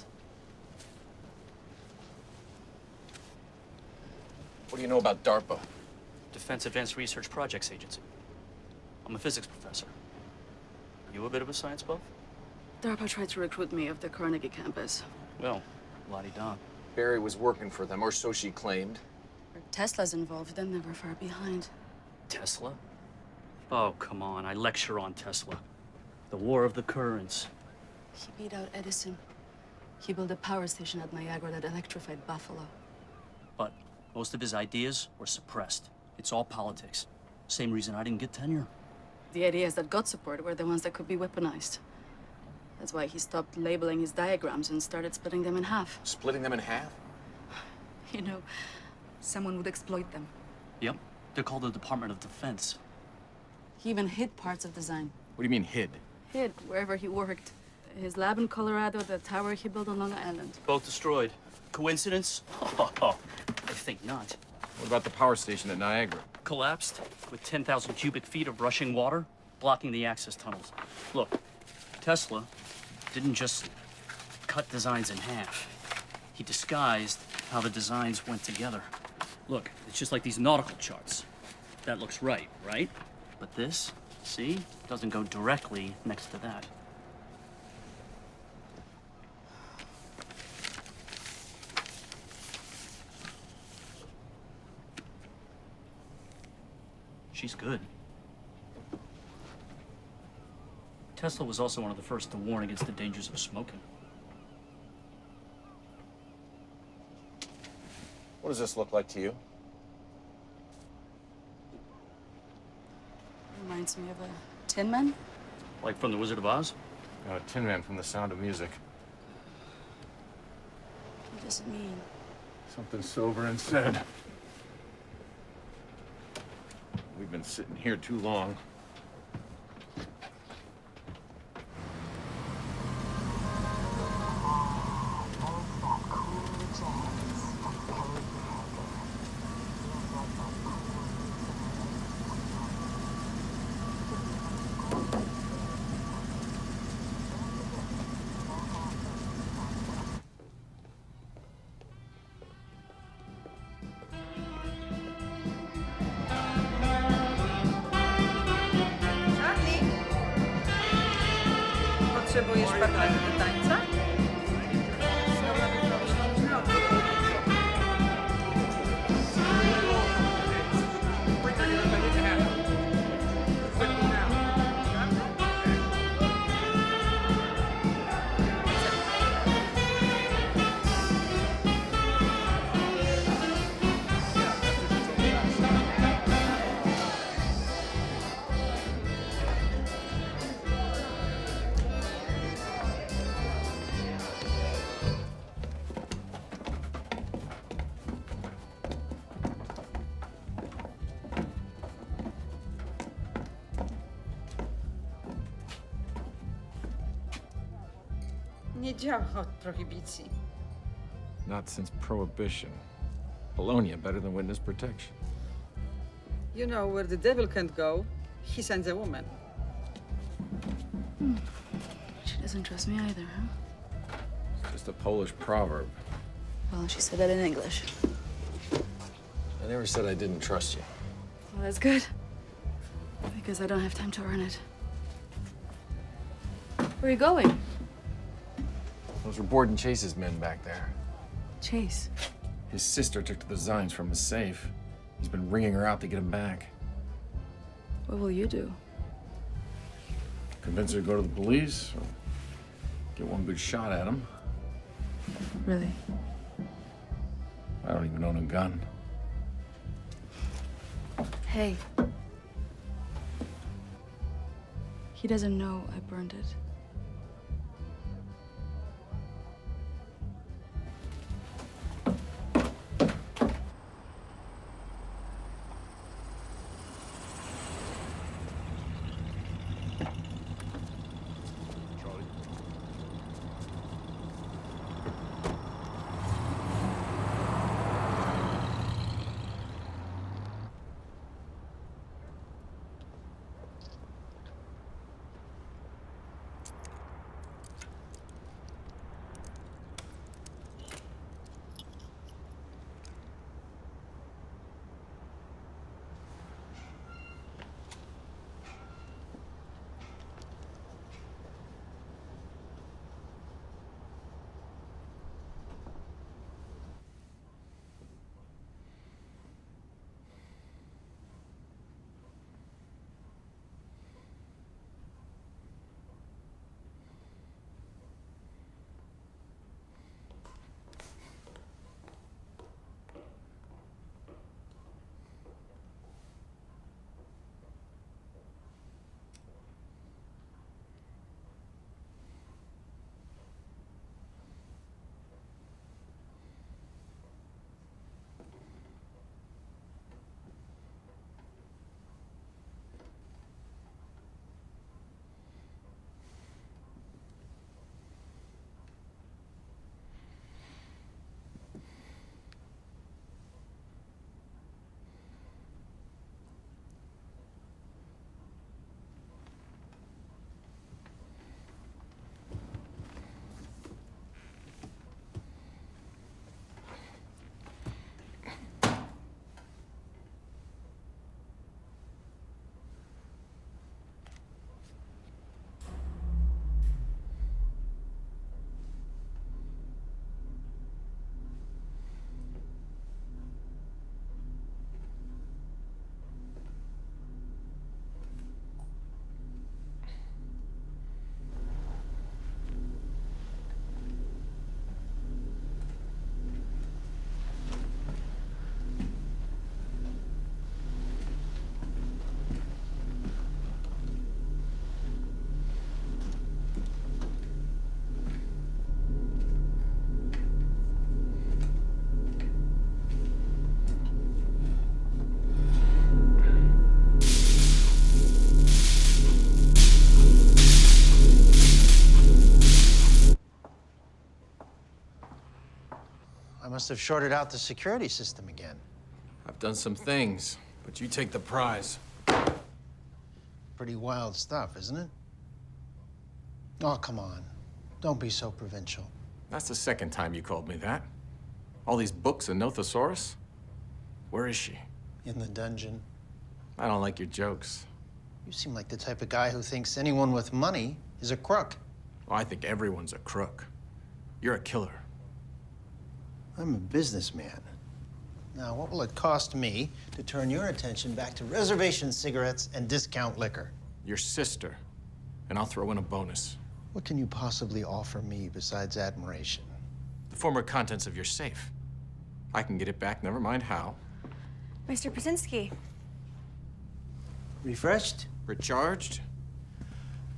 What do you know about DARPA? Defense Advanced Research Projects Agency. I'm a physics professor. You a bit of a science buff? DARPA tried to recruit me off the Carnegie campus. Well, la-di-da. Barry was working for them, or so she claimed. Where Tesla's involved, then they were far behind. Tesla? Oh, come on. I lecture on Tesla. The war of the currents. He beat out Edison. He built a power station at Niagara that electrified Buffalo. But most of his ideas were suppressed. It's all politics. Same reason I didn't get tenure. The ideas that got support were the ones that could be weaponized. That's why he stopped labeling his diagrams and started splitting them in half. Splitting them in half? You know, someone would exploit them. Yep. They're called the Department of Defense. He even hid parts of design. What do you mean, hid? Hid wherever he worked. His lab in Colorado, the tower he built on Long Island. Both destroyed. Coincidence? I think not. What about the power station at Niagara? Collapsed with 10,000 cubic feet of rushing water, blocking the access tunnels. Look, Tesla didn't just cut designs in half. He disguised how the designs went together. Look, it's just like these nautical charts. That looks right, right? But this, see, doesn't go directly next to that. She's good. Tesla was also one of the first to warn against the dangers of smoking. What does this look like to you? Reminds me of a Tin Man. Like from The Wizard of Oz? A Tin Man from The Sound of Music. What does it mean? Something sober and said. We've been sitting here too long. Potrzebujesz partnera do tańca? Nie działa od prohibicji. Not since Prohibition. Bologna better than witness protection. You know, where the devil can't go, he sends a woman. She doesn't trust me either, huh? It's just a Polish proverb. Well, she said that in English. I never said I didn't trust you. Well, that's good. Because I don't have time to earn it. Where are you going? Those were Borden Chase's men back there. Chase. His sister took the designs from his safe. He's been ringing her out to get them back. What will you do? Convince her to go to the police, or get one good shot at him. Really? I don't even own a gun. Hey. He doesn't know I burned it. must have shorted out the security system again. I've done some things, but you take the prize. Pretty wild stuff, isn't it? Oh, come on. Don't be so provincial. That's the second time you called me that. All these books and no thesaurus? Where is she? In the dungeon. I don't like your jokes. You seem like the type of guy who thinks anyone with money is a crook. Well, I think everyone's a crook. You're a killer. I'm a businessman. Now, what will it cost me to turn your attention back to reservation cigarettes and discount liquor? Your sister. And I'll throw in a bonus. What can you possibly offer me besides admiration? The former contents of your safe. I can get it back, never mind how. Mr. Brzezinski. Refreshed? Recharged?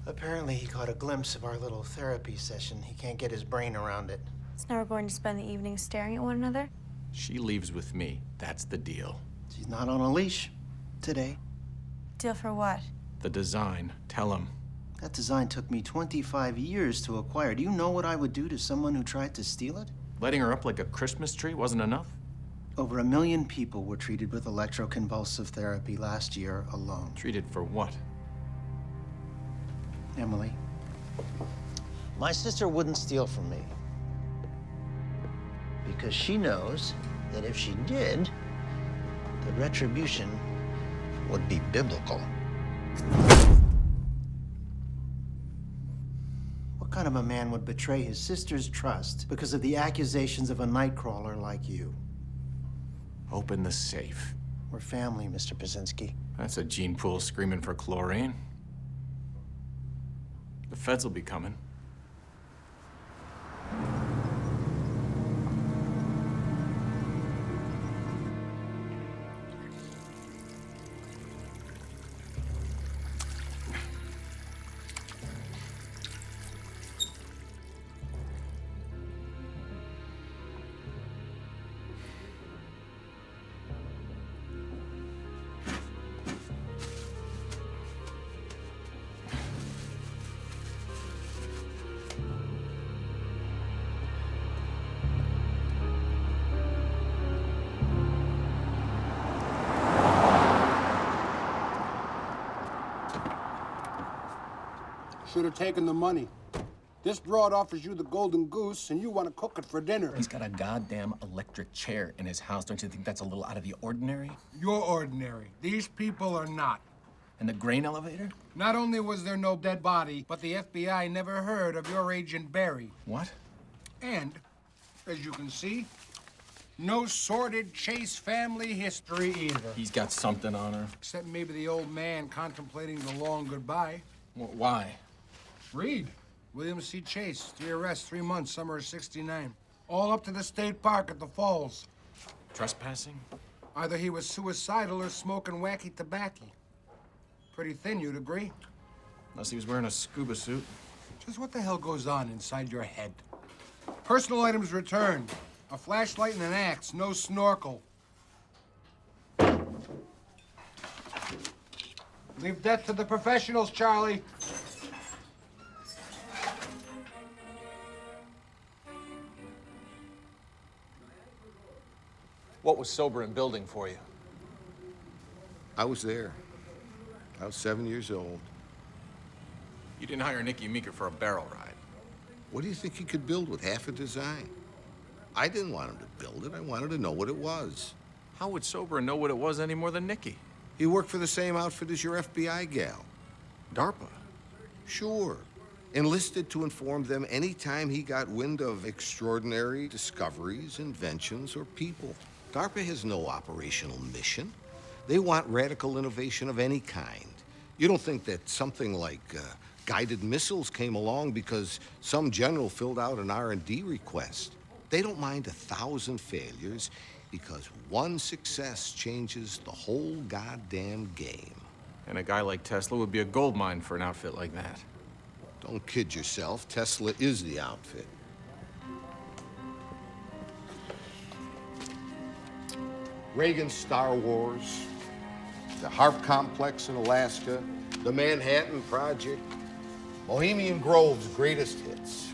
Apparently he caught a glimpse of our little therapy session. He can't get his brain around it. So now we're going to spend the evening staring at one another? She leaves with me. That's the deal. She's not on a leash today. Deal for what? The design. Tell him. That design took me 25 years to acquire. Do you know what I would do to someone who tried to steal it? Letting her up like a Christmas tree wasn't enough? Over 1 million people were treated with electroconvulsive therapy last year alone. Treated for what? Emily, my sister wouldn't steal from me. Because she knows that if she did, the retribution would be biblical. What kind of a man would betray his sister's trust because of the accusations of a nightcrawler like you? Open the safe. We're family, Mr. Brzezinski. That's a gene pool screaming for chlorine. The feds will be coming. Should have taken the money. This broad offers you the golden goose, and you want to cook it for dinner. He's got a goddamn electric chair in his house. Don't you think that's a little out of the ordinary? You're ordinary. These people are not. And the grain elevator? Not only was there no dead body, but the FBI never heard of your Agent Barry. What? And, as you can see, no sordid Chase family history either. He's got something on her. Except maybe the old man contemplating the long goodbye. Why? Read. William C. Chase, 3 arrests, 3 months, summer of '69. All up to the state park at the falls. Trespassing? Either he was suicidal or smoking wacky tobacco. Pretty thin, you'd agree? Unless he was wearing a scuba suit. Just what the hell goes on inside your head? Personal items returned. A flashlight and an axe, no snorkel. Leave that to the professionals, Charlie. What was sober and building for you? I was there. I was 7 years old. You didn't hire Nicky Meeker for a barrel ride. What do you think he could build with half a design? I didn't want him to build it. I wanted to know what it was. How would Sober know what it was any more than Nicky? He worked for the same outfit as your FBI gal. DARPA? Sure. Enlisted to inform them anytime he got wind of extraordinary discoveries, inventions, or people. DARPA has no operational mission. They want radical innovation of any kind. You don't think that something like guided missiles came along because some general filled out an R&D request. They don't mind 1,000 failures because one success changes the whole goddamn game. And a guy like Tesla would be a gold mine for an outfit like that. Don't kid yourself. Tesla is the outfit. Reagan's Star Wars, the Harp Complex in Alaska, the Manhattan Project, Bohemian Grove's greatest hits.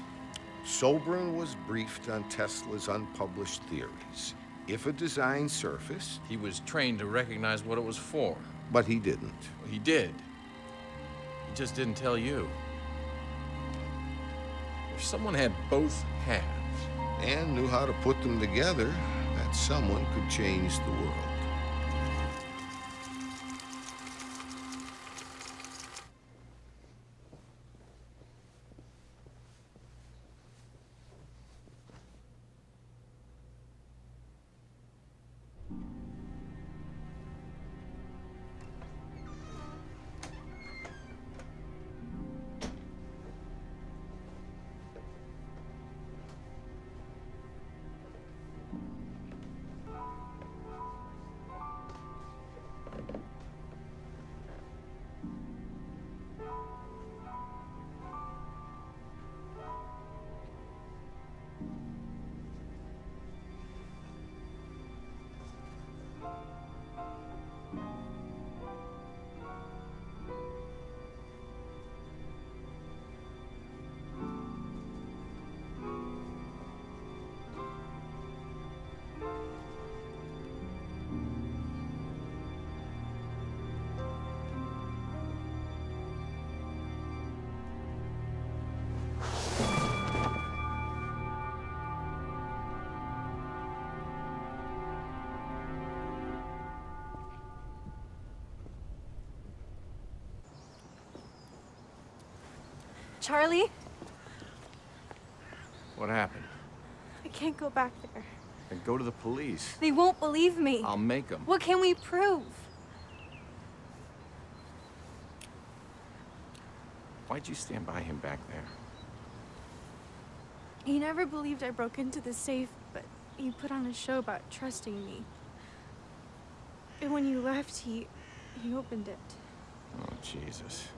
Sobran was briefed on Tesla's unpublished theories. If a design surfaced... He was trained to recognize what it was for. But he didn't. Well, he did. He just didn't tell you. If someone had both halves... And knew how to put them together, that someone could change the world. Charlie, What happened? I can't go back there. Then go to the police. They won't believe me. I'll make them. What can we prove? Why'd you stand by him back there? He never believed I broke into the safe, but he put on a show about trusting me. And when you left, he opened it. Oh, Jesus.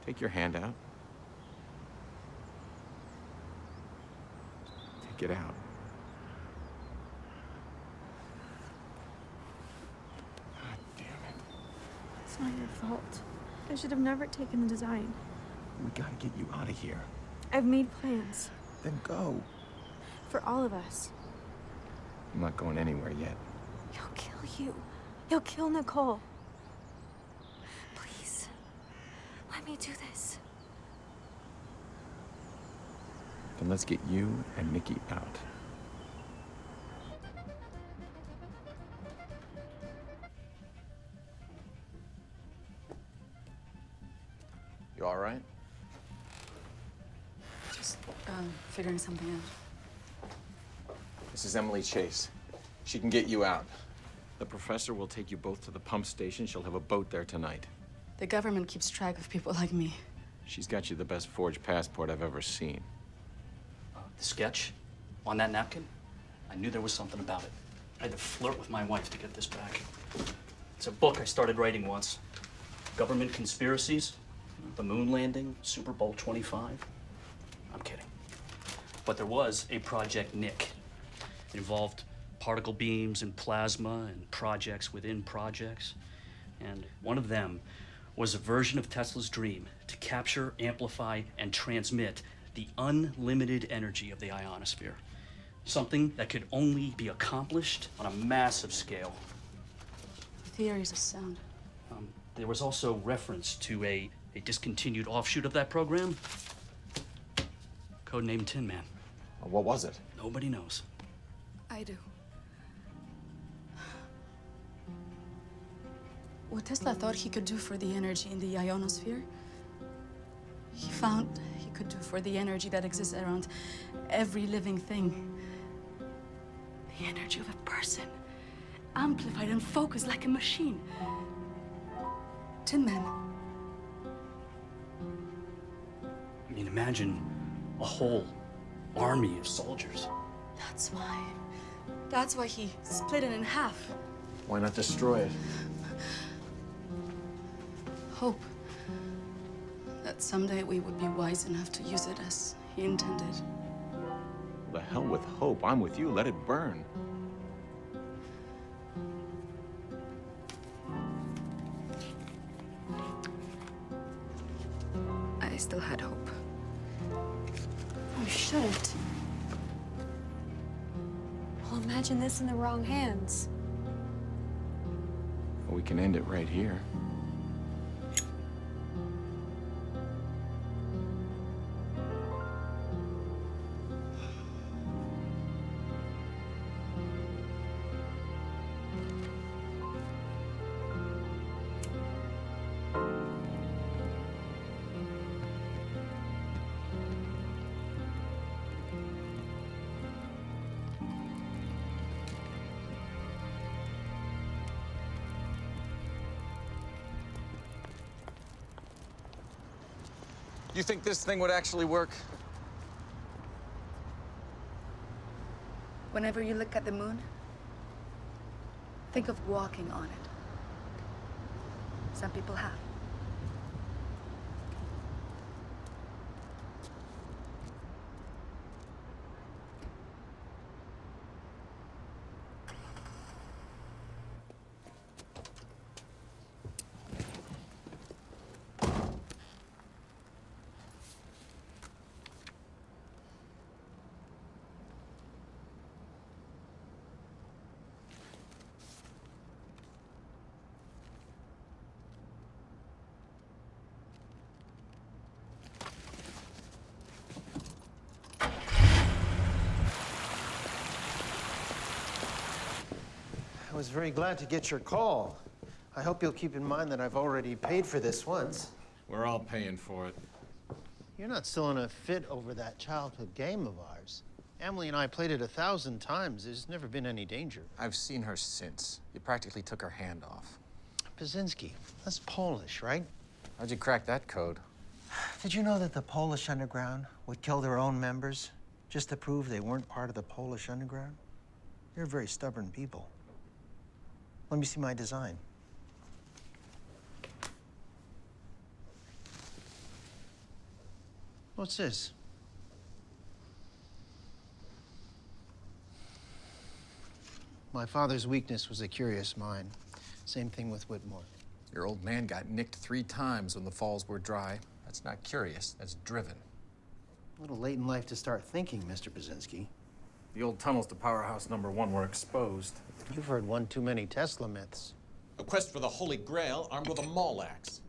Take your hand out. Take it out. God damn it. It's not your fault. I should have never taken the design. We gotta get you out of here. I've made plans. Then go. For all of us. I'm not going anywhere yet. He'll kill you. He'll kill Nicole. Please. Let me do this. Then let's get you and Nikki out. You all right? Just figuring something out. This is Emily Chase. She can get you out. The professor will take you both to the pump station. She'll have a boat there tonight. The government keeps track of people like me. She's got you the best forged passport I've ever seen. The sketch on that napkin, I knew there was something about it. I had to flirt with my wife to get this back. It's a book I started writing once. Government conspiracies, the moon landing, Super Bowl 25. I'm kidding. But there was a Project Nick. It involved particle beams and plasma and projects within projects. And one of them was a version of Tesla's dream to capture, amplify, and transmit the unlimited energy of the ionosphere. Something that could only be accomplished on a massive scale. The theories are sound. There was also reference to a discontinued offshoot of that program, codenamed Tin Man. What was it? Nobody knows. I do. What Tesla thought he could do for the energy in the ionosphere, he found he could do for the energy that exists around every living thing. The energy of a person, amplified and focused like a machine. Tin Man. I mean, imagine a whole army of soldiers. That's why he split it in half. Why not destroy it? Hope that someday we would be wise enough to use it as he intended. The hell with hope. I'm with you. Let it burn. I still had hope. Oh, imagine this in the wrong hands. Well, we can end it right here. You think this thing would actually work? Whenever you look at the moon, think of walking on it. Some people have. I was very glad to get your call. I hope you'll keep in mind that I've already paid for this once. We're all paying for it. You're not still in a fit over that childhood game of ours. Emily and I played it 1,000 times. There's never been any danger. I've seen her since. You practically took her hand off. Pazinski, that's Polish, right? How'd you crack that code? Did you know that the Polish underground would kill their own members just to prove they weren't part of the Polish underground? They're very stubborn people. Let me see my design. What's this? My father's weakness was a curious mind. Same thing with Whitmore. Your old man got nicked 3 times when the falls were dry. That's not curious, that's driven. A little late in life to start thinking, Mr. Pazinski. The old tunnels to powerhouse #1 were exposed. You've heard one too many Tesla myths. A quest for the Holy Grail armed with a maul axe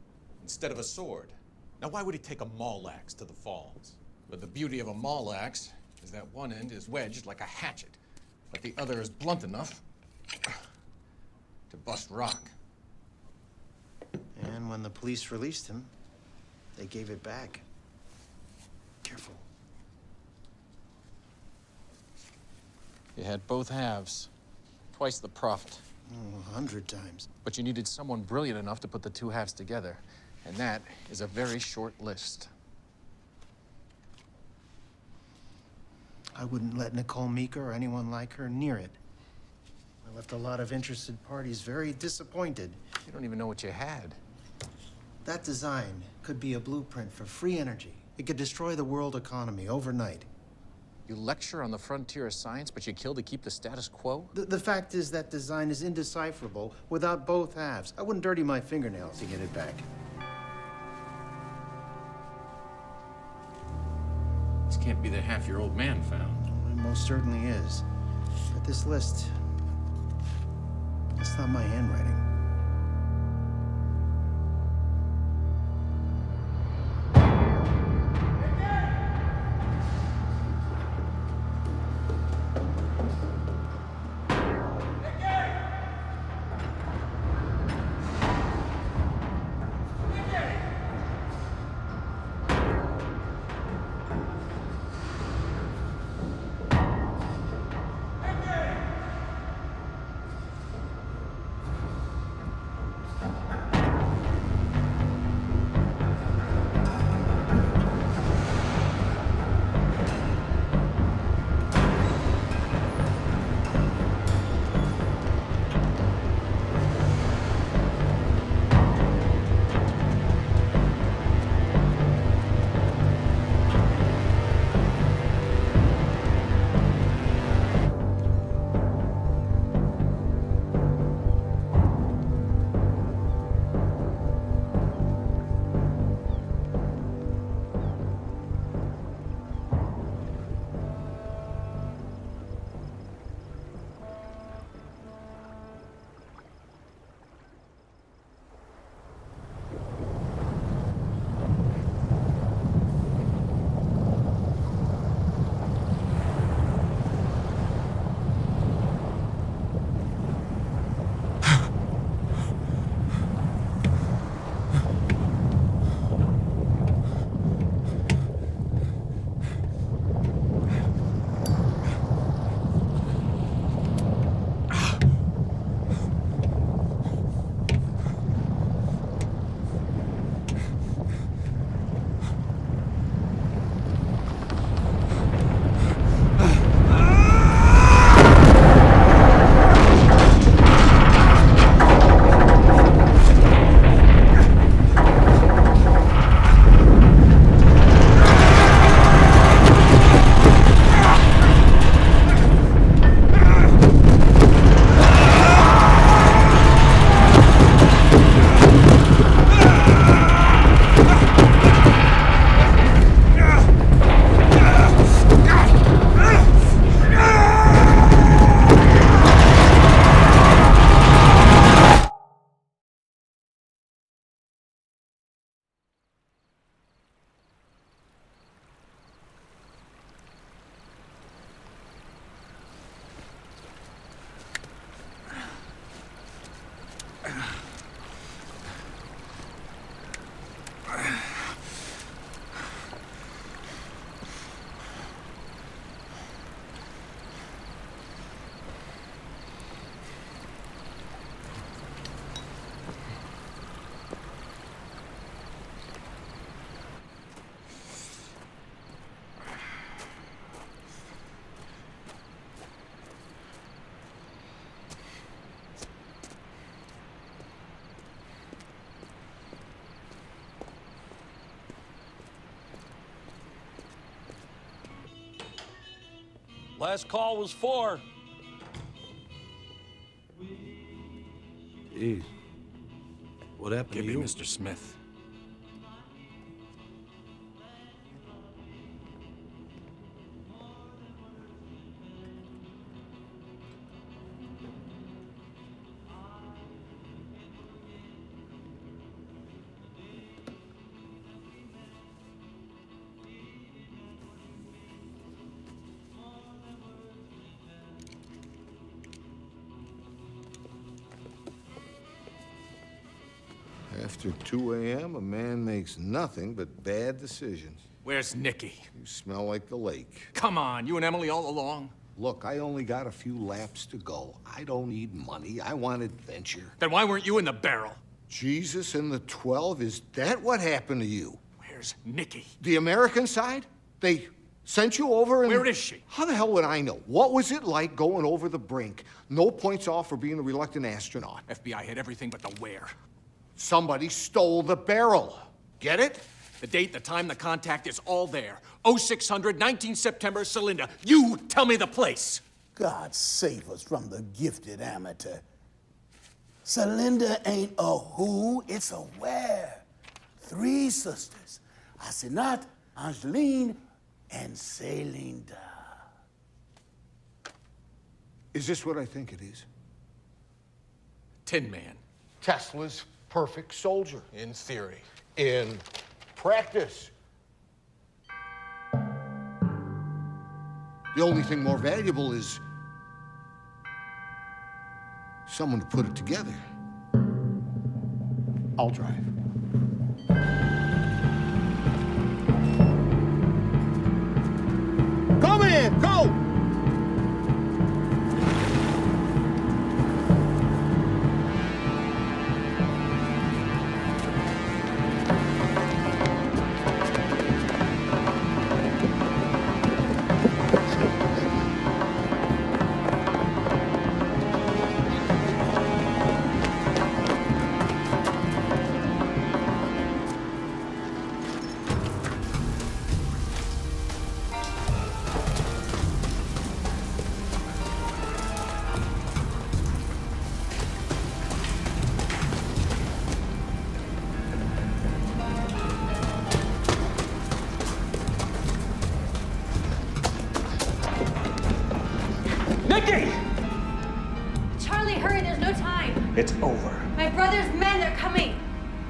instead of a sword. Now, why would he take a maul axe to the falls? But the beauty of a maul axe is that one end is wedged like a hatchet, but the other is blunt enough to bust rock. And when the police released him, they gave it back. Careful. You had both halves. Twice the profit. Oh, 100 times. But you needed someone brilliant enough to put the 2 halves together. And that is a very short list. I wouldn't let Nicole Meeker or anyone like her near it. I left a lot of interested parties very disappointed. You don't even know what you had. That design could be a blueprint for free energy. It could destroy the world economy overnight. You lecture on the frontier of science, but you kill to keep the status quo? The fact is that design is indecipherable without both halves. I wouldn't dirty my fingernails to get it back. This can't be the half your old man found. It most certainly is. But this list, it's not my handwriting. Last call was 4. Jeez. What happened Give to me you? Mr. Smith. After 2 a.m., a man makes nothing but bad decisions. Where's Nicky? You smell like the lake. Come on, you and Emily all along? Look, I only got a few laps to go. I don't need money. I want adventure. Then why weren't you in the barrel? Jesus and the 12? Is that what happened to you? Where's Nicky? The American side? They sent you over and... Where is she? How the hell would I know? What was it like going over the brink? No points off for being a reluctant astronaut. FBI hid everything but the where. Somebody stole the barrel. Get it? The date, the time, the contact is all there. 0600, 19 September, Celinda. You tell me the place. God save us from the gifted amateur. Celinda ain't a who, it's a where. 3 sisters. Asenat, Angeline, and Celinda. Is this what I think it is? Tin Man. Tesla's perfect soldier. In theory. In practice. The only thing more valuable is someone to put it together. I'll drive. Come in, go! Charlie, hurry, there's no time. It's over. My brother's men, they're coming.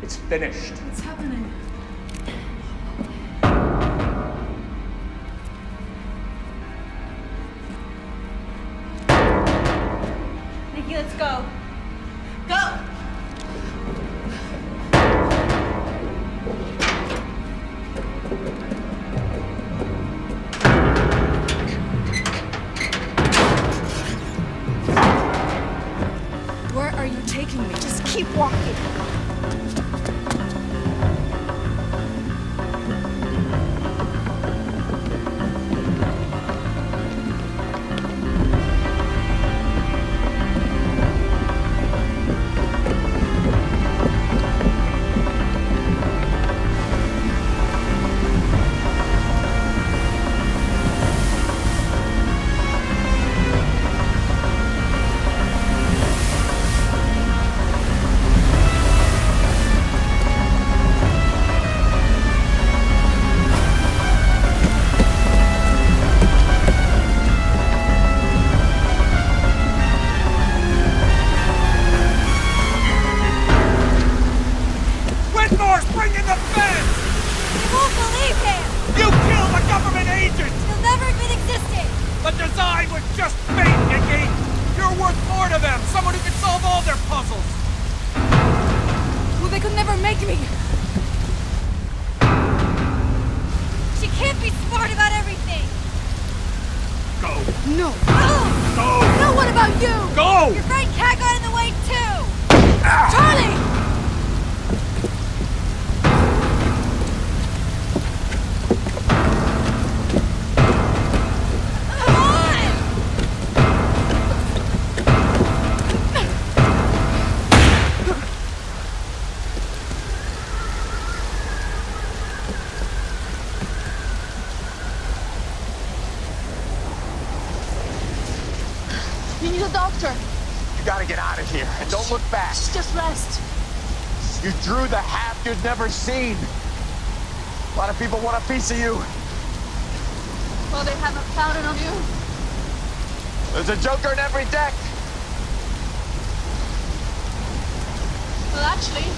It's finished. What's happening? Nikki, let's go. Go! Where are you taking me? Just keep walking. You need a doctor. You gotta get out of here, and don't look back. Just rest. You drew the half you'd never seen. A lot of people want a piece of you. Well, they haven't found it on you. There's a joker in every deck. Well, actually,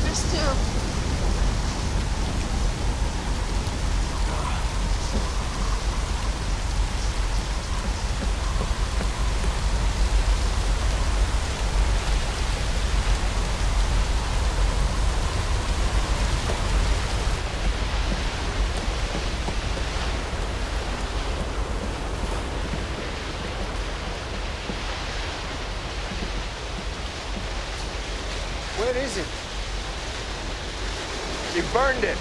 there's two. Where is it? She burned it.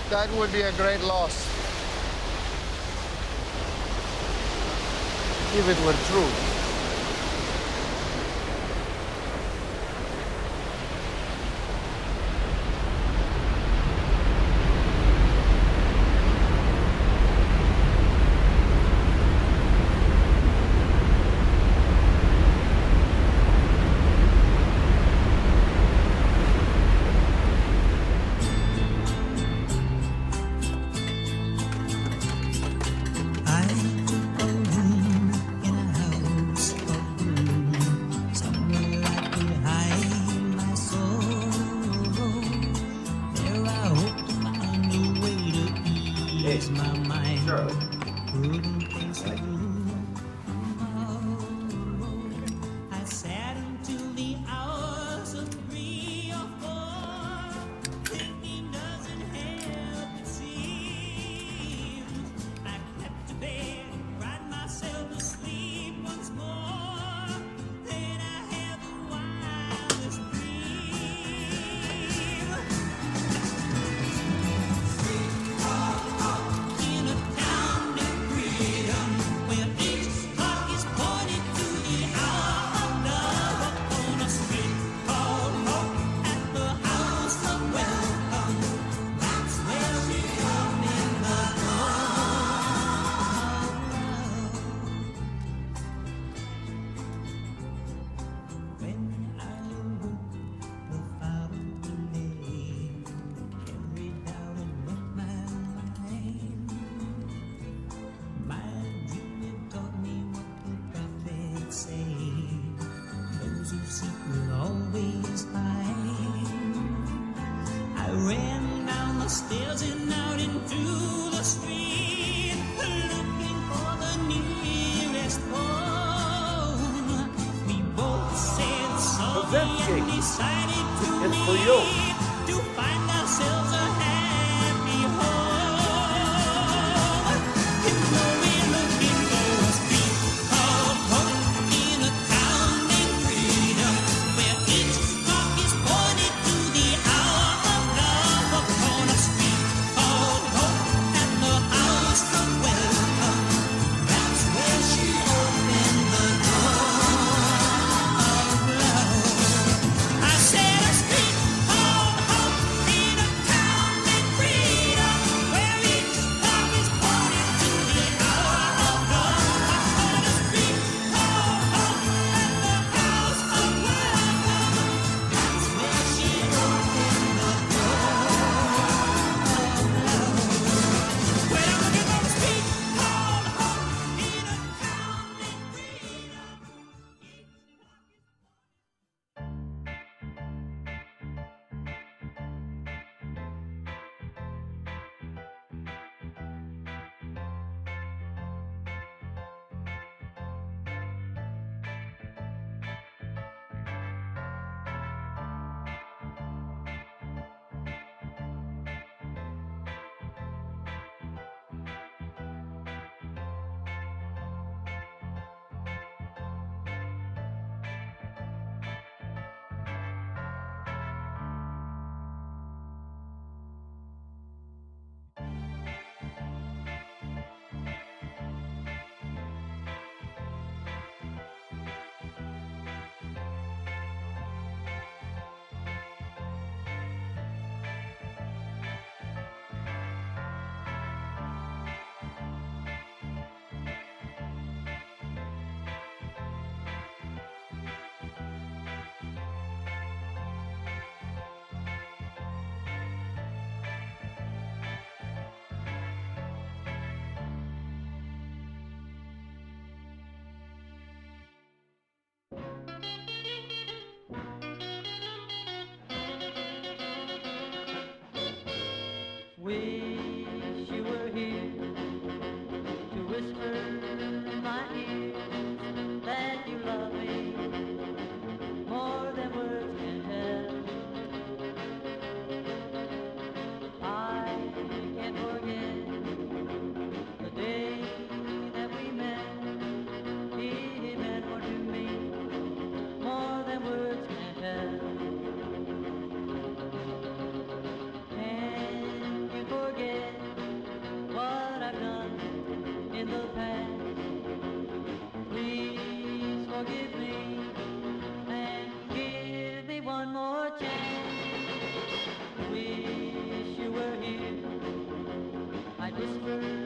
That would be a great loss. If it were true. It's for you. I said a street called Hope Listen.